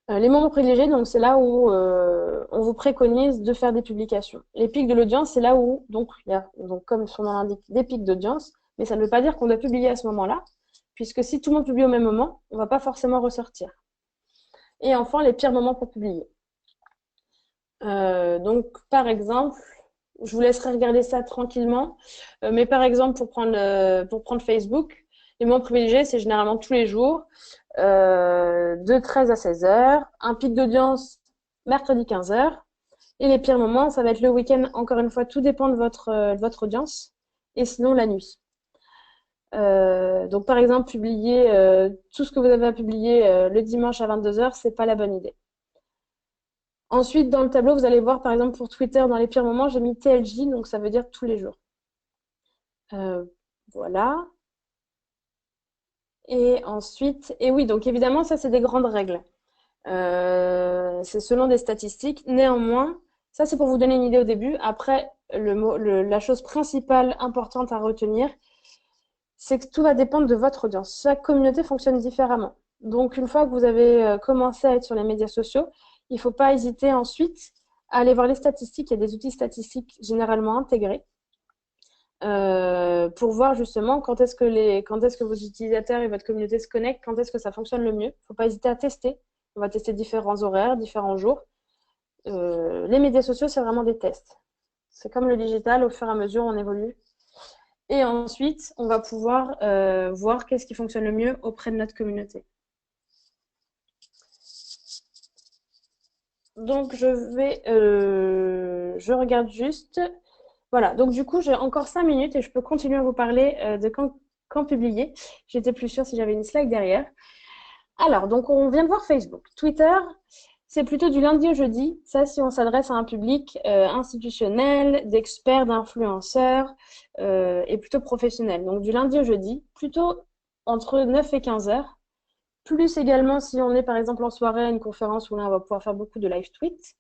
Les moments privilégiés, donc c'est là où on vous préconise de faire des publications. Les pics de l'audience, c'est là où donc il y a, comme son nom l'indique, des pics d'audience, mais ça ne veut pas dire qu'on doit publier à ce moment-là, puisque si tout le monde publie au même moment, on ne va pas forcément ressortir. Et enfin, les pires moments pour publier. Donc, par exemple, je vous laisserai regarder ça tranquillement, mais par exemple, pour prendre Facebook, les moments privilégiés, c'est généralement tous les jours, de 13 à 16 heures, un pic d'audience mercredi 15 heures, et les pires moments, ça va être le week-end, encore une fois, tout dépend de votre audience, et sinon la nuit. Donc par exemple, publier tout ce que vous avez à publier le dimanche à 22 heures, c'est pas la bonne idée. Ensuite, dans le tableau, vous allez voir, par exemple, pour Twitter, dans les pires moments, j'ai mis TLJ, donc ça veut dire tous les jours. Voilà. Et ensuite, et oui, donc évidemment, ça, c'est des grandes règles. C'est selon des statistiques. Néanmoins, ça, c'est pour vous donner une idée au début. Après, la chose principale importante à retenir, c'est que tout va dépendre de votre audience. Chaque communauté fonctionne différemment. Donc, une fois que vous avez commencé à être sur les médias sociaux, il ne faut pas hésiter ensuite à aller voir les statistiques. Il y a des outils statistiques généralement intégrés pour voir justement quand est-ce que vos utilisateurs et votre communauté se connectent, quand est-ce que ça fonctionne le mieux. Il ne faut pas hésiter à tester. On va tester différents horaires, différents jours. Les médias sociaux, c'est vraiment des tests. C'est comme le digital, au fur et à mesure, on évolue. Et ensuite, on va pouvoir voir qu'est-ce qui fonctionne le mieux auprès de notre communauté. Donc, je regarde juste. Voilà, donc du coup, j'ai encore 5 minutes et je peux continuer à vous parler de quand publier. J'étais plus sûre si j'avais une slide derrière. Alors, donc on vient de voir Facebook. Twitter, c'est plutôt du lundi au jeudi. Ça, si on s'adresse à un public institutionnel, d'experts, d'influenceurs et plutôt professionnel. Donc, du lundi au jeudi, plutôt entre 9 et 15 heures. Plus également si on est par exemple en soirée à une conférence où là, on va pouvoir faire beaucoup de live tweets.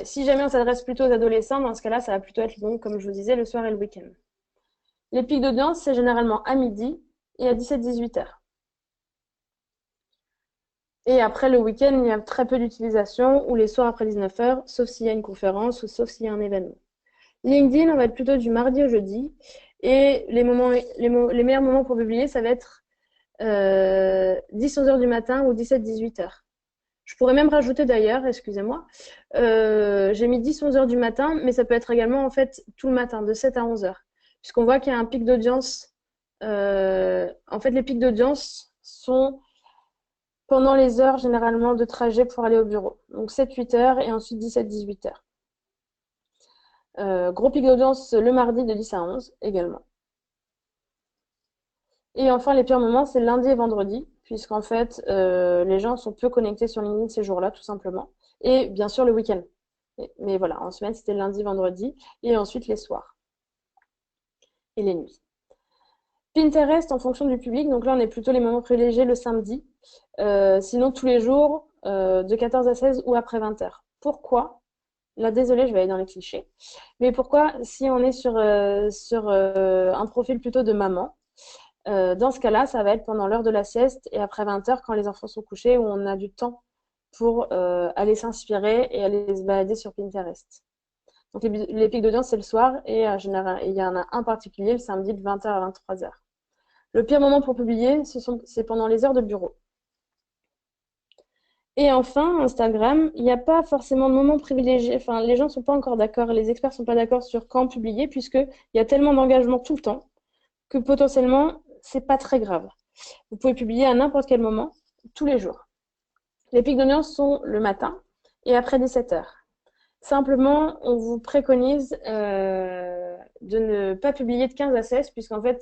Si jamais on s'adresse plutôt aux adolescents, dans ce cas-là, ça va plutôt être donc, comme je vous disais, le soir et le week-end. Les pics d'audience, c'est généralement à midi et à 17-18 heures. Et après le week-end, il y a très peu d'utilisation, ou les soirs après 19 heures, sauf s'il y a une conférence ou sauf s'il y a un événement. LinkedIn, on va être plutôt du mardi au jeudi. Et les meilleurs moments pour publier, ça va être 10-11 heures du matin ou 17-18 heures. Je pourrais même rajouter d'ailleurs, excusez-moi, j'ai mis 10-11 heures du matin, mais ça peut être également en fait tout le matin, de 7 à 11 heures. Puisqu'on voit qu'il y a un pic d'audience. En fait, les pics d'audience sont pendant les heures généralement de trajet pour aller au bureau. Donc 7-8 heures et ensuite 17-18 heures. Gros pic d'audience le mardi de 10 à 11 également. Et enfin, les pires moments, c'est lundi et vendredi, puisqu'en fait, les gens sont peu connectés sur LinkedIn ces jours-là, tout simplement. Et bien sûr, le week-end. Mais voilà, en semaine, c'était lundi, vendredi, et ensuite les soirs et les nuits. Pinterest, en fonction du public, donc là, on est plutôt les moments privilégiés le samedi. Sinon, tous les jours, de 14 à 16 ou après 20 heures. Pourquoi? Là, désolé, je vais aller dans les clichés. Mais pourquoi, si on est sur un profil plutôt de maman, dans ce cas-là, ça va être pendant l'heure de la sieste et après 20 heures quand les enfants sont couchés où on a du temps pour aller s'inspirer et aller se balader sur Pinterest. Donc les pics d'audience, c'est le soir et en général, il y en a un particulier le samedi de 20 heures à 23 heures. Le pire moment pour publier, c'est pendant les heures de bureau. Et enfin, Instagram, il n'y a pas forcément de moment privilégié. Enfin, les gens ne sont pas encore d'accord, les experts ne sont pas d'accord sur quand publier puisqu'il y a tellement d'engagement tout le temps que potentiellement, c'est pas très grave. Vous pouvez publier à n'importe quel moment, tous les jours. Les pics d'audience sont le matin et après 17 heures. Simplement, on vous préconise de ne pas publier de 15 à 16, puisqu'en fait,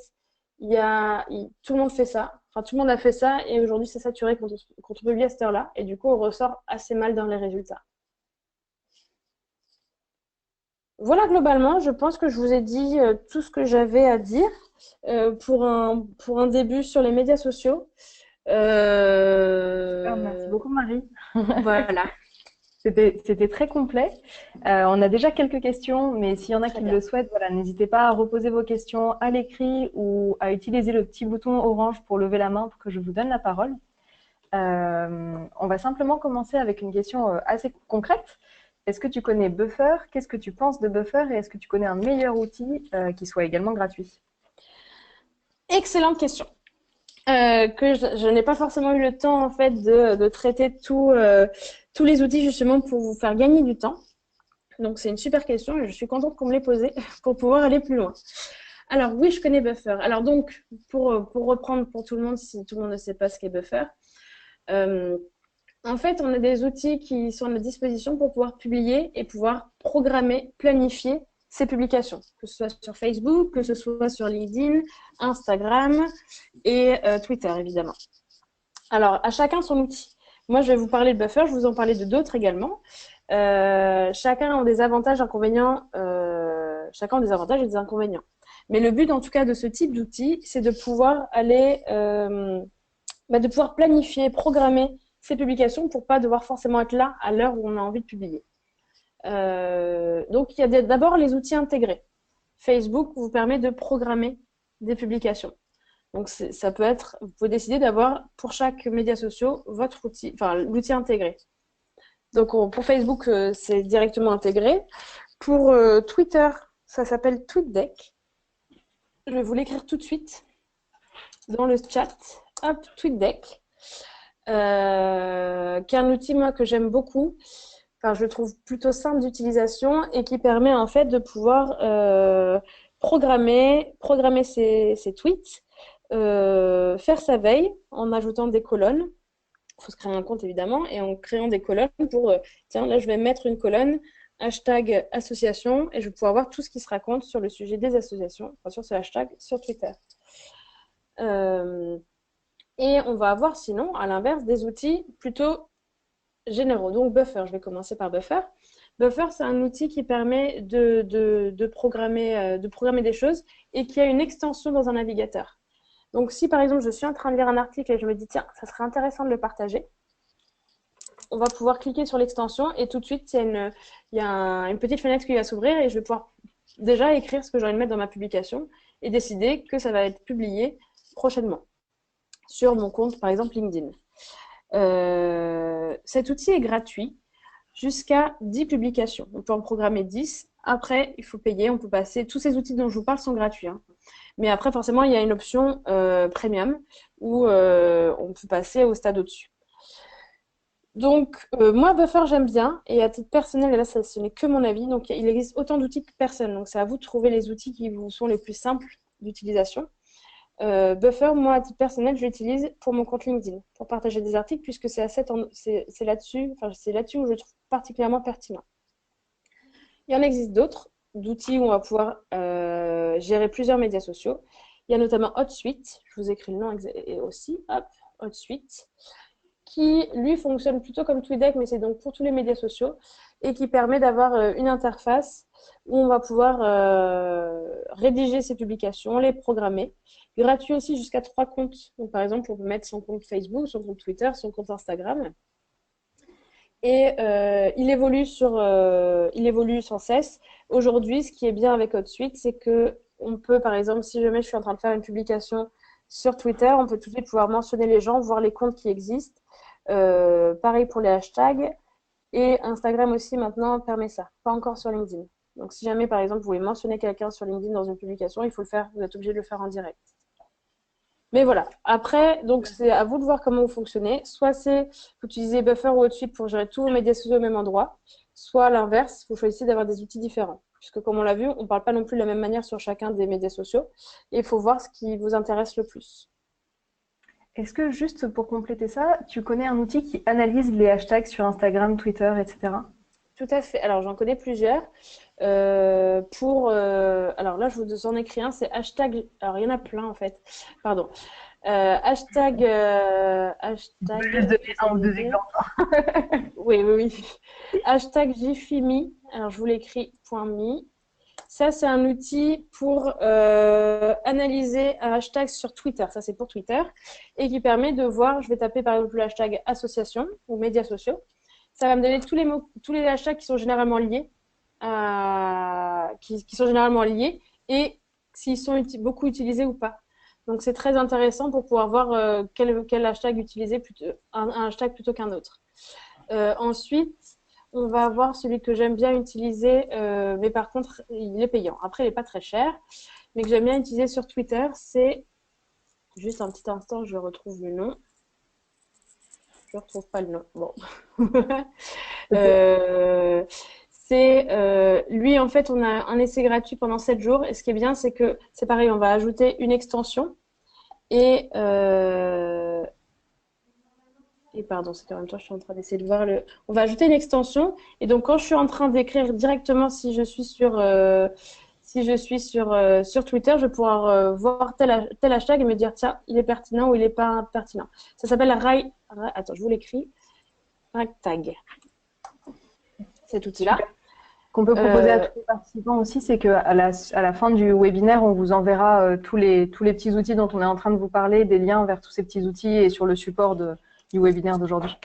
tout le monde fait ça. Enfin, tout le monde a fait ça, et aujourd'hui, c'est saturé quand on publie à cette heure-là, et du coup, on ressort assez mal dans les résultats. Voilà, globalement, je pense que je vous ai dit tout ce que j'avais à dire pour un début sur les médias sociaux.
Merci beaucoup, Marie.
Voilà.
C'était très complet. On a déjà quelques questions, mais s'il y en a
Très
qui
bien.
le souhaitent, voilà, n'hésitez pas à reposer vos questions à l'écrit ou à utiliser le petit bouton orange pour lever la main pour que je vous donne la parole. On va simplement commencer avec une question assez concrète. Est-ce que tu connais Buffer? Qu'est-ce que tu penses de Buffer? Et est-ce que tu connais un meilleur outil qui soit également gratuit?
Excellente question. Que je n'ai pas forcément eu le temps en fait de traiter tous les outils justement pour vous faire gagner du temps. Donc c'est une super question et je suis contente qu'on me l'ait posée pour pouvoir aller plus loin. Alors oui, je connais Buffer. Alors donc pour reprendre pour tout le monde, si tout le monde ne sait pas ce qu'est Buffer, en fait on a des outils qui sont à notre disposition pour pouvoir publier et pouvoir programmer, planifier ces publications, que ce soit sur Facebook, que ce soit sur LinkedIn, Instagram et Twitter évidemment. Alors à chacun son outil. Moi je vais vous parler de Buffer, je vais vous en parler de d'autres également. Chacun a des avantages, inconvénients, chacun a des avantages et des inconvénients. Mais le but, en tout cas, de ce type d'outil, c'est de pouvoir aller, de pouvoir planifier, programmer ces publications pour pas devoir forcément être là à l'heure où on a envie de publier. Donc, il y a d'abord les outils intégrés. Facebook vous permet de programmer des publications. Donc, ça peut être, vous pouvez décider d'avoir pour chaque média social votre outil, enfin l'outil intégré. Donc pour Facebook, c'est directement intégré. Pour Twitter, ça s'appelle TweetDeck. Je vais vous l'écrire tout de suite dans le chat. Hop, TweetDeck, qui est un outil moi que j'aime beaucoup. Enfin, je le trouve plutôt simple d'utilisation et qui permet en fait de pouvoir programmer ses tweets, faire sa veille en ajoutant des colonnes. Il faut se créer un compte évidemment et en créant des colonnes pour tiens là je vais mettre une colonne hashtag association et je vais pouvoir voir tout ce qui se raconte sur le sujet des associations, enfin, sur ce hashtag sur Twitter. Et on va avoir sinon à l'inverse des outils plutôt généraux. Donc Buffer, je vais commencer par Buffer. Buffer, c'est un outil qui permet de programmer des choses et qui a une extension dans un navigateur. Donc, si par exemple, je suis en train de lire un article et je me dis, tiens, ça serait intéressant de le partager, on va pouvoir cliquer sur l'extension et tout de suite, il y a une petite fenêtre qui va s'ouvrir et je vais pouvoir déjà écrire ce que j'ai envie de mettre dans ma publication et décider que ça va être publié prochainement sur mon compte, par exemple LinkedIn. Cet outil est gratuit jusqu'à 10 publications. On peut en programmer 10. Après, il faut payer, on peut passer. Tous ces outils dont je vous parle sont gratuits. Hein. Mais après, forcément, il y a une option premium où on peut passer au stade au-dessus. Donc, moi, Buffer, j'aime bien. Et à titre personnel, et là, ce n'est que mon avis. Donc, il existe autant d'outils que personne. Donc, c'est à vous de trouver les outils qui vous sont les plus simples d'utilisation. Buffer, moi, à titre personnel, je l'utilise pour mon compte LinkedIn, pour partager des articles, puisque c'est là-dessus, enfin, c'est là-dessus où je le trouve particulièrement pertinent. Il y en existe d'autres, d'outils où on va pouvoir gérer plusieurs médias sociaux. Il y a notamment HotSuite, je vous écris le nom aussi, hop, HotSuite, qui, lui, fonctionne plutôt comme TweetDeck, mais c'est donc pour tous les médias sociaux, et qui permet d'avoir une interface où on va pouvoir rédiger ses publications, les programmer. Gratuit aussi jusqu'à 3 comptes. Donc, par exemple, on peut mettre son compte Facebook, son compte Twitter, son compte Instagram. Et il évolue sans cesse. Aujourd'hui, ce qui est bien avec HotSuite, c'est que on peut, par exemple, si jamais je suis en train de faire une publication sur Twitter, on peut tout de suite pouvoir mentionner les gens, voir les comptes qui existent. Pareil pour les hashtags. Et Instagram aussi maintenant permet ça, pas encore sur LinkedIn. Donc si jamais par exemple vous voulez mentionner quelqu'un sur LinkedIn dans une publication, il faut le faire, vous êtes obligé de le faire en direct. Mais voilà, après, donc c'est à vous de voir comment vous fonctionnez. Soit c'est vous utilisez Buffer ou HotSuite pour gérer tous vos médias sociaux au même endroit, soit à l'inverse, vous choisissez d'avoir des outils différents. Puisque comme on l'a vu, on ne parle pas non plus de la même manière sur chacun des médias sociaux. Et il faut voir ce qui vous intéresse le plus.
Est-ce que juste pour compléter ça, tu connais un outil qui analyse les hashtags sur Instagram, Twitter, etc.
Tout à fait. Alors, j'en connais plusieurs. Alors là, je vous en écris un, c'est hashtag. Alors, il y en a plein en fait. Pardon. Hashtag.
Tu peux juste donner un ou deux exemples.
Oui, oui, oui. Hashtag Jifimi. Alors, je vous l'écris .me. Ça, c'est un outil pour analyser un hashtag sur Twitter. Ça, c'est pour Twitter. Et qui permet de voir, je vais taper par exemple le hashtag association ou médias sociaux. Ça va me donner tous les hashtags qui sont généralement liés, qui sont généralement liés et s'ils sont beaucoup utilisés ou pas. Donc, c'est très intéressant pour pouvoir voir quel hashtag utiliser, un hashtag plutôt qu'un autre. Ensuite, on va avoir celui que j'aime bien utiliser, mais par contre, il est payant. Après, il n'est pas très cher, mais que j'aime bien utiliser sur Twitter, c'est, juste un petit instant, je retrouve le nom. Je ne retrouve pas le nom. Bon. Lui, en fait, on a un essai gratuit pendant 7 jours. Et ce qui est bien, c'est que c'est pareil, on va ajouter une extension. Et pardon, c'est en même temps, je suis en train d'essayer de voir le. On va ajouter une extension. Et donc, quand je suis en train d'écrire directement, si je suis sur Twitter, je vais pouvoir voir tel hashtag et me dire, tiens, il est pertinent ou il n'est pas pertinent. Ça s'appelle Attends, je vous l'écris. Ragtag. Cet outil-là.
Qu'on peut proposer à tous les participants aussi, c'est qu'à la fin du webinaire, on vous enverra tous les petits outils dont on est en train de vous parler, des liens vers tous ces petits outils et sur le support du webinaire d'aujourd'hui.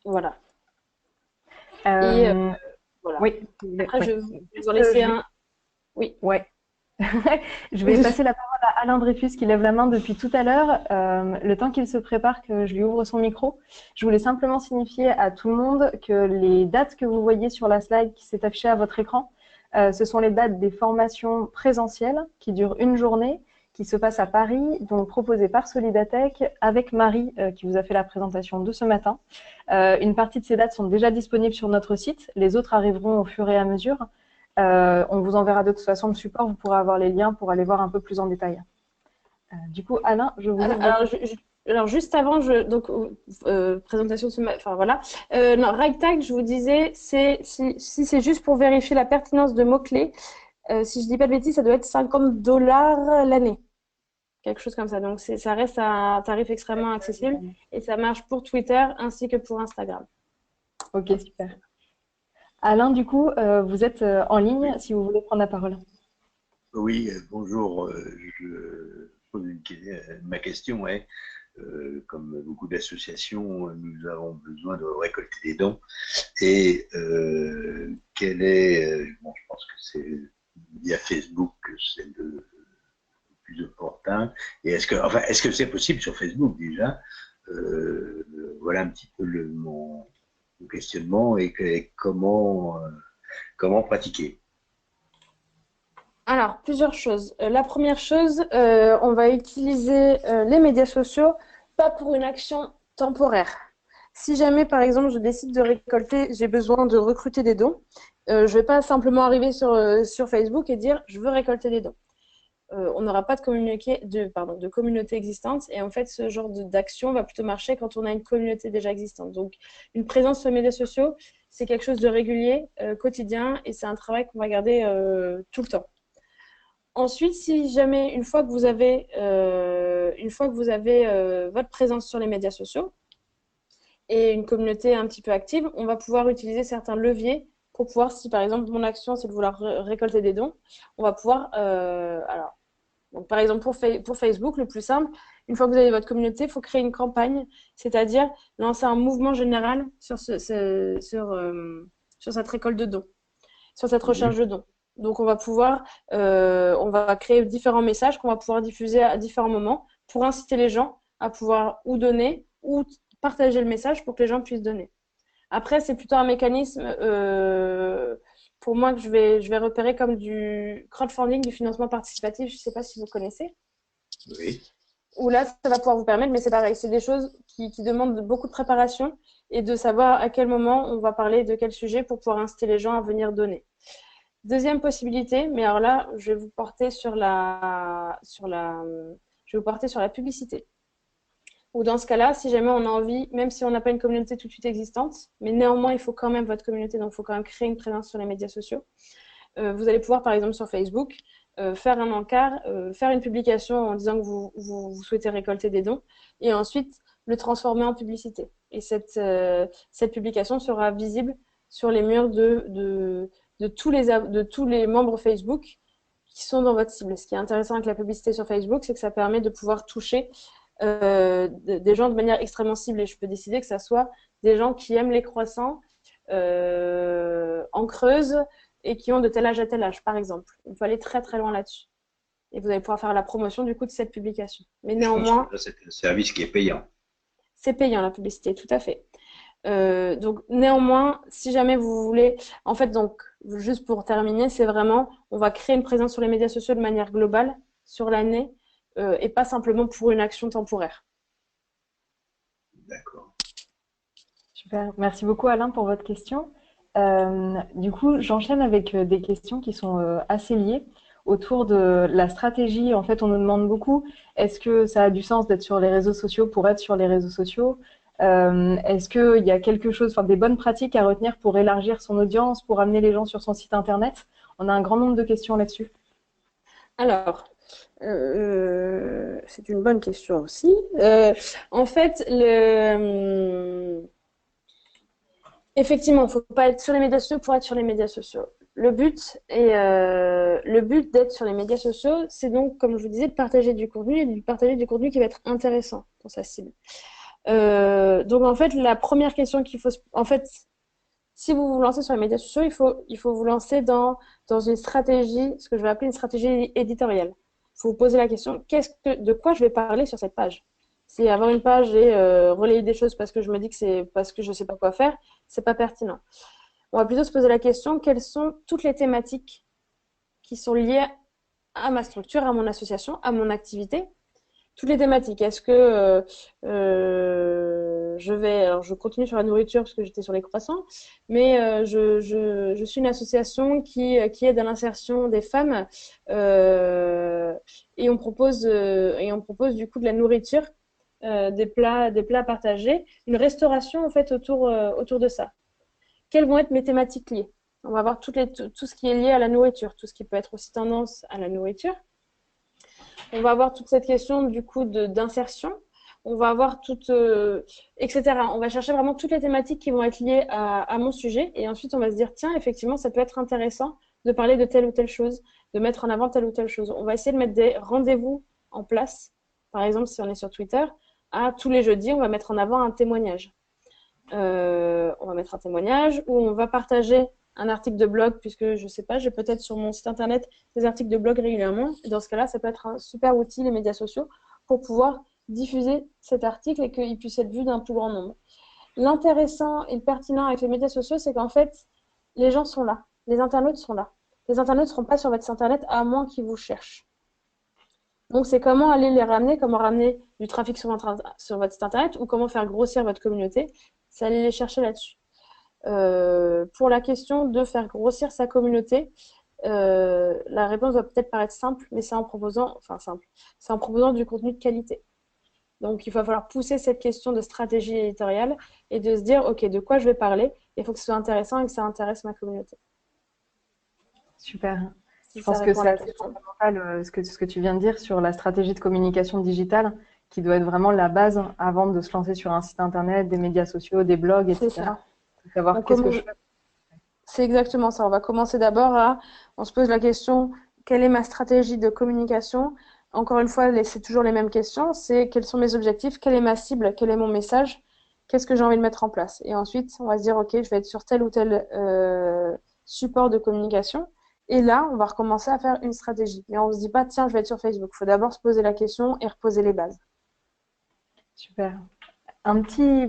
Voilà. Voilà.
Oui.
Après, je vais vous en laisser un. Oui.
Ouais. Je vais passer la parole à Alain Dreyfus qui lève la main depuis tout à l'heure. Le temps qu'il se prépare, que je lui ouvre son micro, je voulais simplement signifier à tout le monde que les dates que vous voyez sur la slide qui s'est affichée à votre écran, ce sont les dates des formations présentielles qui durent une journée, qui se passent à Paris, donc proposées par Solidatech avec Marie qui vous a fait la présentation de ce matin. Une partie de ces dates sont déjà disponibles sur notre site, les autres arriveront au fur et à mesure. On vous enverra de toute façon le support, vous pourrez avoir les liens pour aller voir un peu plus en détail. Du coup, Alain, je vous
alors, juste avant, présentation de ce matin, enfin voilà. Non, Ragtag, je vous disais, si c'est juste pour vérifier la pertinence de mots-clés, si je dis pas de bêtises, ça doit être $50 l'année. Quelque chose comme ça. Donc, ça reste à un tarif extrêmement accessible et ça marche pour Twitter ainsi que pour Instagram.
Ok, super. Alain, du coup, vous êtes en ligne si vous voulez prendre la parole.
Oui, bonjour. Je pose ma question est, comme beaucoup d'associations, nous avons besoin de récolter des dons. Et quel est, bon, je pense que c'est via Facebook que c'est le plus opportun. Et est-ce que c'est possible sur Facebook déjà? Voilà un petit peu mon questionnement et comment pratiquer.
Alors, plusieurs choses. La première chose, on va utiliser les médias sociaux, pas pour une action temporaire. Si jamais, par exemple, je décide de récolter, j'ai besoin de recruter des dons, je ne vais pas simplement arriver sur Facebook et dire je veux récolter des dons. On n'aura pas de communauté existante. Et en fait, ce genre d'action va plutôt marcher quand on a une communauté déjà existante. Donc, une présence sur les médias sociaux, c'est quelque chose de régulier, quotidien, et c'est un travail qu'on va garder tout le temps. Ensuite, si jamais, une fois que vous avez votre présence sur les médias sociaux et une communauté un petit peu active, on va pouvoir utiliser certains leviers pour pouvoir, si par exemple mon action c'est de vouloir récolter des dons, on va pouvoir, donc, par exemple, pour Facebook, le plus simple, une fois que vous avez votre communauté, il faut créer une campagne, c'est-à-dire lancer un mouvement général sur cette récolte de dons, sur cette recherche de dons. Donc, on va créer différents messages qu'on va pouvoir diffuser à différents moments pour inciter les gens à pouvoir ou donner ou partager le message pour que les gens puissent donner. Après, c'est plutôt un mécanisme pour moi que je vais repérer comme du crowdfunding, du financement participatif. Je ne sais pas si vous connaissez.
Oui.
Où là, ça va pouvoir vous permettre, mais c'est pareil, c'est des choses qui demandent beaucoup de préparation et de savoir à quel moment on va parler de quel sujet pour pouvoir inciter les gens à venir donner. Deuxième possibilité, mais alors là, je vais vous porter sur la publicité. Ou dans ce cas-là, si jamais on a envie, même si on n'a pas une communauté tout de suite existante, mais néanmoins, il faut quand même votre communauté, donc il faut quand même créer une présence sur les médias sociaux. Vous allez pouvoir, par exemple, sur Facebook, faire un encart, faire une publication en disant que vous souhaitez récolter des dons, et ensuite le transformer en publicité. Et cette publication sera visible sur les murs de tous les membres Facebook qui sont dans votre cible. Ce qui est intéressant avec la publicité sur Facebook, c'est que ça permet de pouvoir toucher des gens de manière extrêmement ciblée. Je peux décider que ça soit des gens qui aiment les croissants en Creuse et qui ont de tel âge à tel âge, par exemple. Il faut aller très très loin là-dessus. Et vous allez pouvoir faire la promotion du coup de cette publication. Mais néanmoins,
c'est un service qui est payant.
C'est payant la publicité, tout à fait. Donc néanmoins, si jamais vous voulez, en fait, donc juste pour terminer, c'est vraiment, on va créer une présence sur les médias sociaux de manière globale sur l'année et pas simplement pour une action temporaire.
D'accord.
Super. Merci beaucoup Alain pour votre question. Du coup, j'enchaîne avec des questions qui sont assez liées autour de la stratégie. En fait, on nous demande beaucoup, est-ce que ça a du sens d'être sur les réseaux sociaux pour être sur les réseaux sociaux? Est-ce qu'il y a quelque chose, enfin des bonnes pratiques à retenir pour élargir son audience, pour amener les gens sur son site internet? On a un grand nombre de questions là-dessus.
Alors, c'est une bonne question aussi. En fait, effectivement, il ne faut pas être sur les médias sociaux pour être sur les médias sociaux. Le but d'être sur les médias sociaux, c'est donc, comme je vous disais, de partager du contenu et de partager du contenu qui va être intéressant pour sa cible. Donc, en fait, la première question qu'il faut... En fait, si vous vous lancez sur les médias sociaux, il faut vous lancer dans une stratégie, ce que je vais appeler une stratégie éditoriale. Il faut vous poser la question, de quoi je vais parler sur cette page? Si avoir une page et relayer des choses parce que je me dis que c'est parce que je ne sais pas quoi faire, c'est pas pertinent. On va plutôt se poser la question, quelles sont toutes les thématiques qui sont liées à ma structure, à mon association, à mon activité? Toutes les thématiques. Est-ce que alors je continue sur la nourriture parce que j'étais sur les croissants, mais je suis une association qui aide à l'insertion des femmes et on propose du coup de la nourriture, des plats partagés, une restauration en fait autour de ça. Quelles vont être mes thématiques liées? On va voir tout ce qui est lié à la nourriture, tout ce qui peut être aussi tendance à la nourriture. On va avoir toute cette question du coup d'insertion. On va avoir etc. On va chercher vraiment toutes les thématiques qui vont être liées à mon sujet. Et ensuite, on va se dire, tiens, effectivement, ça peut être intéressant de parler de telle ou telle chose, de mettre en avant telle ou telle chose. On va essayer de mettre des rendez-vous en place. Par exemple, si on est sur Twitter, tous les jeudis, on va mettre en avant un témoignage. On va mettre un témoignage où on va partager un article de blog, puisque je ne sais pas, j'ai peut-être sur mon site internet des articles de blog régulièrement. Et dans ce cas-là, ça peut être un super outil, les médias sociaux, pour pouvoir diffuser cet article et qu'il puisse être vu d'un plus grand nombre. L'intéressant et le pertinent avec les médias sociaux, c'est qu'en fait, les gens sont là, les internautes sont là. les internautes ne seront pas sur votre site internet à moins qu'ils vous cherchent. Donc, c'est comment aller les ramener, comment ramener du trafic sur votre site internet ou comment faire grossir votre communauté. C'est aller les chercher là-dessus. Pour la question de faire grossir sa communauté, la réponse va peut-être paraître simple, mais c'est en proposant, c'est en proposant du contenu de qualité. Donc, il va falloir pousser cette question de stratégie éditoriale et de se dire, OK, de quoi je vais parler? Il faut que ce soit intéressant et que ça intéresse ma communauté.
Super.
Si
Je pense que c'est assez fondamental ce que tu viens de dire sur la stratégie de communication digitale qui doit être vraiment la base avant de se lancer sur un site internet, des médias sociaux, des blogs, etc.
C'est ça.
Savoir qu'est-ce que je fais.
C'est exactement ça. On va commencer d'abord on se pose la question, quelle est ma stratégie de communication? Encore une fois, c'est toujours les mêmes questions. C'est quels sont mes objectifs? Quelle est ma cible? Quel est mon message? Qu'est-ce que j'ai envie de mettre en place? Et ensuite, on va se dire, OK, je vais être sur tel ou tel support de communication. Et là, on va recommencer à faire une stratégie. Mais on ne se dit pas, tiens, je vais être sur Facebook. Il faut d'abord se poser la question et reposer les bases.
Super.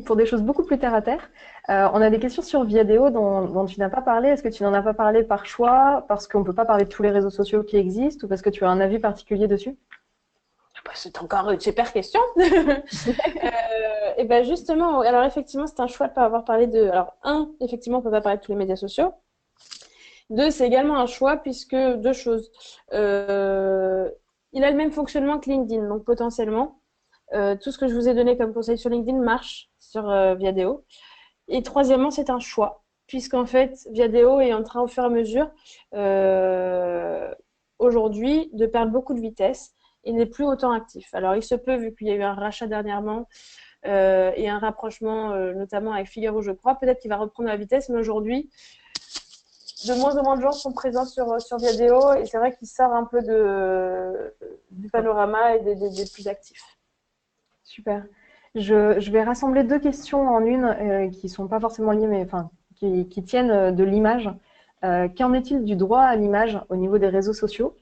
Pour des choses beaucoup plus terre à terre, on a des questions sur Viadeo dont tu n'as pas parlé. Est-ce que tu n'en as pas parlé par choix, parce qu'on ne peut pas parler de tous les réseaux sociaux qui existent, ou parce que tu as un avis particulier dessus?
C'est encore une super question. Et ben justement, alors effectivement, c'est un choix de ne pas avoir parlé de. Alors, effectivement, on ne peut pas parler de tous les médias sociaux. 2, c'est également un choix puisque deux choses. Il a le même fonctionnement que LinkedIn, donc potentiellement, tout ce que je vous ai donné comme conseil sur LinkedIn marche sur Viadeo. Et troisièmement, c'est un choix, puisqu'en fait, Viadeo est en train, au fur et à mesure, aujourd'hui, de perdre beaucoup de vitesse et n'est plus autant actif. Alors, il se peut, vu qu'il y a eu un rachat dernièrement et un rapprochement, notamment avec Figaro, je crois, peut-être qu'il va reprendre la vitesse, mais aujourd'hui, de moins en moins de gens sont présents sur Viadeo et c'est vrai qu'il sort un peu du panorama et des plus actifs.
Super. Je vais rassembler deux questions en une qui ne sont pas forcément liées, mais enfin, qui tiennent de l'image. Qu'en est-il du droit à l'image au niveau des réseaux sociaux?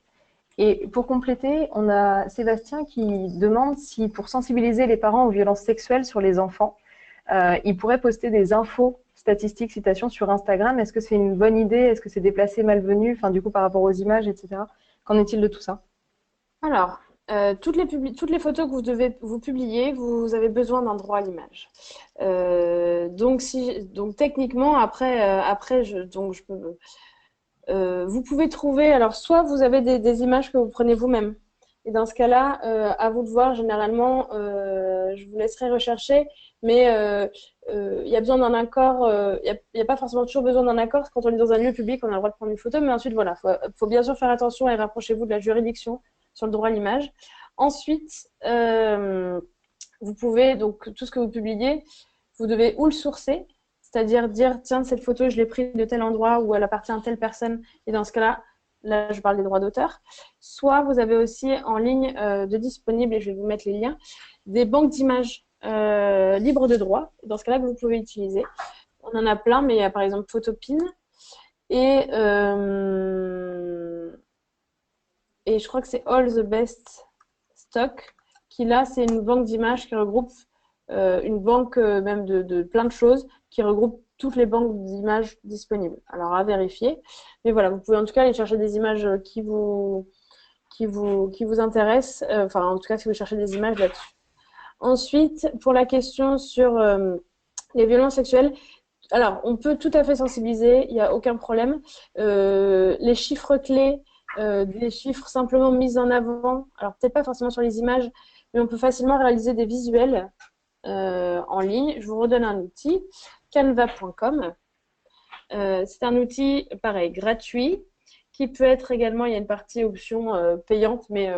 Et pour compléter, on a Sébastien qui demande si, pour sensibiliser les parents aux violences sexuelles sur les enfants, il pourrait poster des infos, statistiques, citations sur Instagram. Est-ce que c'est une bonne idée? Est-ce que c'est déplacé, malvenu? Enfin, du coup, par rapport aux images, etc. Qu'en est-il de tout ça?
Alors, toutes les photos que vous publiez, vous avez besoin d'un droit à l'image. Donc techniquement, je peux. Vous pouvez trouver. Alors, soit vous avez des images que vous prenez vous-même. Et dans ce cas-là, à vous de voir. Généralement, je vous laisserai rechercher, mais il y a besoin d'un accord. Il n'y a pas forcément toujours besoin d'un accord. Quand on est dans un lieu public, on a le droit de prendre une photo, mais ensuite, voilà, faut bien sûr faire attention et rapprochez-vous de la juridiction sur le droit à l'image. Ensuite, vous pouvez, donc tout ce que vous publiez, vous devez ou le sourcer, c'est-à-dire dire, tiens, cette photo, je l'ai prise de tel endroit où elle appartient à telle personne, et dans ce cas-là, là, je parle des droits d'auteur. Soit vous avez aussi en ligne de disponibles, et je vais vous mettre les liens, des banques d'images libres de droit, dans ce cas-là, que vous pouvez utiliser. On en a plein, mais il y a par exemple Photopin, et je crois que c'est All the Best Stock, qui là, c'est une banque d'images qui regroupe une banque même de plein de choses, qui regroupe toutes les banques d'images disponibles. Alors, à vérifier. Mais voilà, vous pouvez en tout cas aller chercher des images qui vous intéressent. Enfin, en tout cas, si vous cherchez des images là-dessus. Ensuite, pour la question sur les violences sexuelles, alors, on peut tout à fait sensibiliser, il n'y a aucun problème. Les chiffres clés, des chiffres simplement mis en avant, alors peut-être pas forcément sur les images, mais on peut facilement réaliser des visuels en ligne. Je vous redonne un outil, canva.com. C'est un outil, pareil, gratuit, qui peut être également, il y a une partie option payante, mais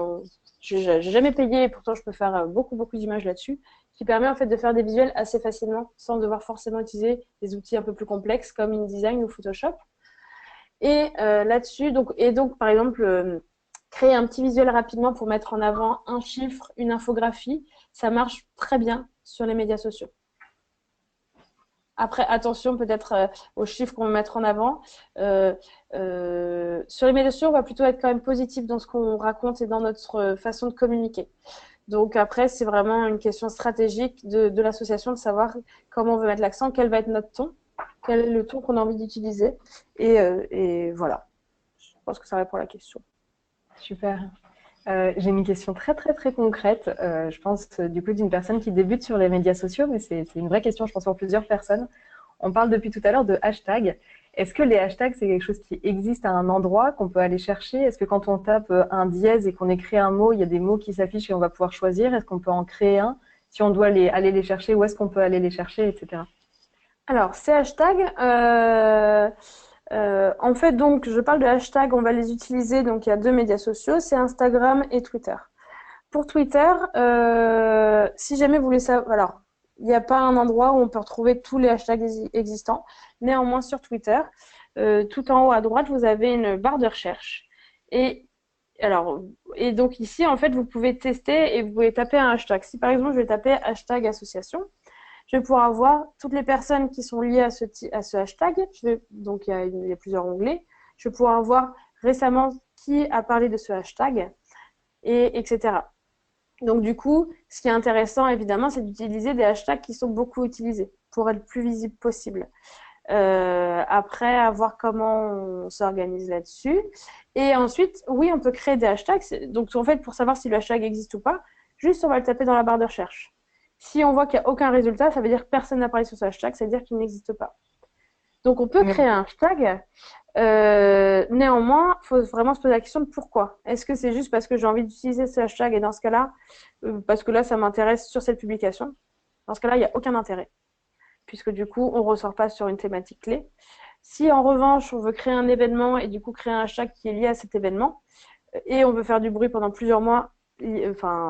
je n'ai jamais payé, et pourtant je peux faire beaucoup d'images là-dessus, qui permet en fait de faire des visuels assez facilement, sans devoir forcément utiliser des outils un peu plus complexes comme InDesign ou Photoshop. Et là-dessus, donc par exemple, créer un petit visuel rapidement pour mettre en avant un chiffre, une infographie, ça marche très bien sur les médias sociaux. Après, attention peut-être aux chiffres qu'on va mettre en avant. Sur les médias sociaux, on va plutôt être quand même positif dans ce qu'on raconte et dans notre façon de communiquer. Donc après, c'est vraiment une question stratégique de l'association de savoir comment on veut mettre l'accent, quel va être notre ton, quel est le ton qu'on a envie d'utiliser. Et voilà. pense que ça répond à la question.
Super. J'ai une question très très très concrète. Je pense du coup d'une personne qui débute sur les médias sociaux, mais c'est une vraie question, je pense, pour plusieurs personnes. On parle depuis tout à l'heure de hashtags. Est-ce que les hashtags, c'est quelque chose qui existe à un endroit qu'on peut aller chercher? Est-ce que quand on tape un dièse et qu'on écrit un mot, il y a des mots qui s'affichent et on va pouvoir choisir? Est-ce qu'on peut en créer un? Si on doit aller les chercher, où est-ce qu'on peut aller les chercher, etc.
Alors, ces hashtags, en fait, donc, je parle de hashtags, on va les utiliser. Donc, il y a 2 médias sociaux, c'est Instagram et Twitter. Pour Twitter, si jamais vous voulez savoir, alors, il n'y a pas un endroit où on peut retrouver tous les hashtags existants. Néanmoins, sur Twitter, tout en haut à droite, vous avez une barre de recherche. Et donc ici, en fait, vous pouvez tester et vous pouvez taper un hashtag. Si par exemple, je vais taper hashtag association, je vais pouvoir voir toutes les personnes qui sont liées à ce hashtag. Donc, il y a plusieurs onglets. Je vais pouvoir voir récemment qui a parlé de ce hashtag, etc. Donc, du coup, ce qui est intéressant, évidemment, c'est d'utiliser des hashtags qui sont beaucoup utilisés pour être le plus visible possible. Après, à voir comment on s'organise là-dessus. Et ensuite, oui, on peut créer des hashtags. Donc, en fait, pour savoir si le hashtag existe ou pas, juste on va le taper dans la barre de recherche. Si on voit qu'il n'y a aucun résultat, ça veut dire que personne n'a parlé sur ce hashtag, ça veut dire qu'il n'existe pas. Donc, on peut créer un hashtag. Néanmoins, il faut vraiment se poser la question de pourquoi. Est-ce que c'est juste parce que j'ai envie d'utiliser ce hashtag et dans ce cas-là, parce que là, ça m'intéresse sur cette publication? Dans ce cas-là, il n'y a aucun intérêt, puisque du coup, on ne ressort pas sur une thématique clé. Si en revanche, on veut créer un événement et du coup créer un hashtag qui est lié à cet événement, et on veut faire du bruit pendant plusieurs mois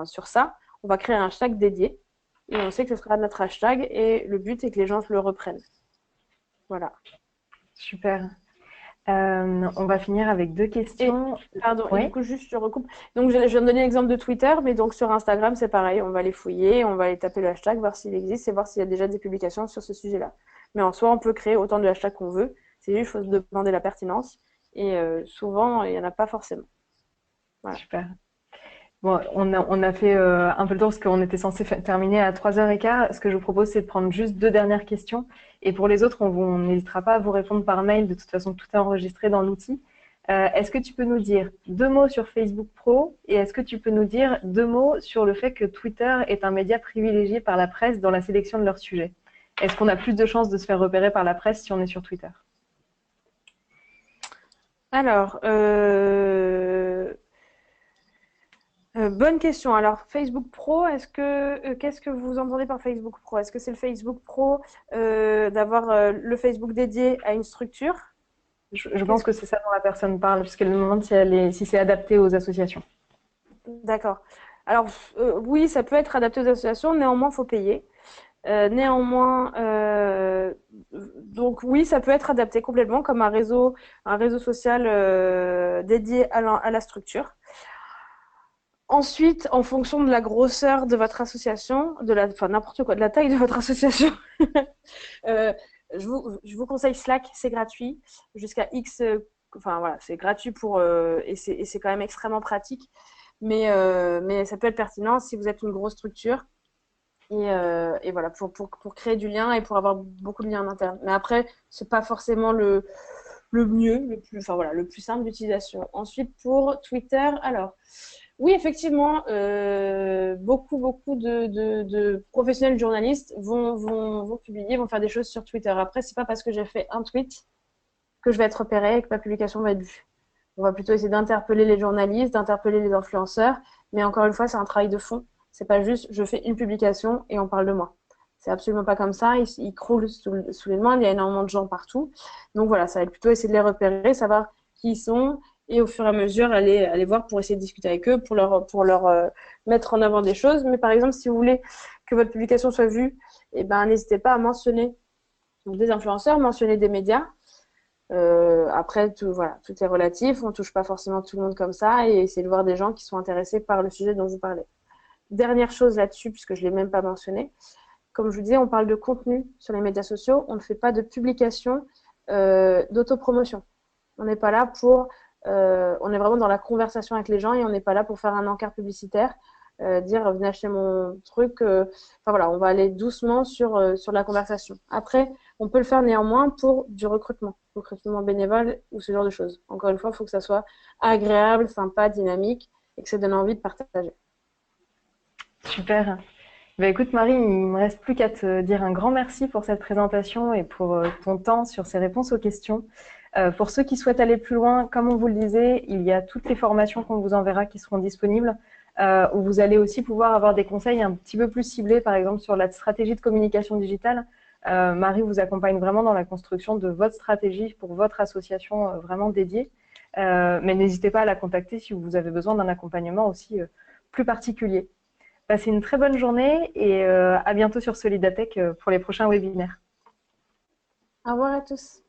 sur ça, on va créer un hashtag dédié. Et on sait que ce sera notre hashtag et le but est que les gens le reprennent. Voilà.
Super. On va finir avec 2 questions.
Et du coup, juste je recoupe. Donc, je viens de donner l'exemple de Twitter, mais donc sur Instagram, c'est pareil. On va les fouiller, on va aller taper le hashtag, voir s'il existe et voir s'il y a déjà des publications sur ce sujet-là. Mais en soi, on peut créer autant de hashtags qu'on veut. C'est juste qu'il faut se demander la pertinence. Et souvent, il n'y en a pas forcément.
Voilà. Super. Bon, on a fait un peu le tour parce qu'on était censé terminer à 3h15. Ce que je vous propose, c'est de prendre juste 2 dernières questions. Et pour les autres, on n'hésitera pas à vous répondre par mail. De toute façon, tout est enregistré dans l'outil. Est-ce que tu peux nous dire 2 mots sur Facebook Pro et est-ce que tu peux nous dire 2 mots sur le fait que Twitter est un média privilégié par la presse dans la sélection de leurs sujets? Est-ce qu'on a plus de chances de se faire repérer par la presse si on est sur Twitter?
Alors, bonne question. Alors, Facebook Pro, qu'est-ce que vous entendez par Facebook Pro? Est-ce que c'est le Facebook Pro d'avoir le Facebook dédié à une structure?
Je pense que c'est ça dont la personne parle, puisqu'elle demande si c'est adapté aux associations.
D'accord. Alors, oui, ça peut être adapté aux associations, néanmoins, il faut payer. Donc oui, ça peut être adapté complètement comme un réseau social dédié à la structure. Ensuite, en fonction de la grosseur de votre association, n'importe quoi, de la taille de votre association, je vous conseille Slack, c'est gratuit jusqu'à X. Enfin voilà, c'est gratuit et c'est quand même extrêmement pratique. Mais ça peut être pertinent si vous êtes une grosse structure. Et voilà, pour créer du lien et pour avoir beaucoup de liens en interne. Mais après, c'est pas forcément le mieux, le plus simple d'utilisation. Ensuite, pour Twitter, alors, oui, effectivement, beaucoup de professionnels journalistes vont publier, vont faire des choses sur Twitter. Après, c'est pas parce que j'ai fait un tweet que je vais être repérée et que ma publication va être vue. On va plutôt essayer d'interpeller les journalistes, d'interpeller les influenceurs, mais encore une fois, c'est un travail de fond. C'est pas juste je fais une publication et on parle de moi. C'est absolument pas comme ça. Ils croulent sous les mains. Il y a énormément de gens partout. Donc voilà, ça va être plutôt essayer de les repérer, savoir qui ils sont et au fur et à mesure aller voir pour essayer de discuter avec eux, pour leur mettre en avant des choses. Mais par exemple, si vous voulez que votre publication soit vue, n'hésitez pas à mentionner des influenceurs, mentionner des médias. Après, tout est relatif. On ne touche pas forcément tout le monde comme ça et essayer de voir des gens qui sont intéressés par le sujet dont vous parlez. Dernière chose là-dessus, puisque je ne l'ai même pas mentionné, comme je vous disais, on parle de contenu sur les médias sociaux, on ne fait pas de publication d'autopromotion. On n'est pas là on est vraiment dans la conversation avec les gens et on n'est pas là pour faire un encart publicitaire, dire venez acheter mon truc. Voilà, on va aller doucement sur la conversation. Après, on peut le faire néanmoins pour du recrutement. recrutement bénévole ou ce genre de choses. Encore une fois, il faut que ça soit agréable, sympa, dynamique et que ça donne envie de partager.
Super. Bah, écoute Marie, il ne me reste plus qu'à te dire un grand merci pour cette présentation et pour ton temps sur ces réponses aux questions. Pour ceux qui souhaitent aller plus loin, comme on vous le disait, il y a toutes les formations qu'on vous enverra qui seront disponibles, où vous allez aussi pouvoir avoir des conseils un petit peu plus ciblés, par exemple sur la stratégie de communication digitale. Marie vous accompagne vraiment dans la construction de votre stratégie pour votre association vraiment dédiée. Mais n'hésitez pas à la contacter si vous avez besoin d'un accompagnement aussi plus particulier. Passez une très bonne journée et à bientôt sur Solidatech pour les prochains webinaires.
Au revoir à tous.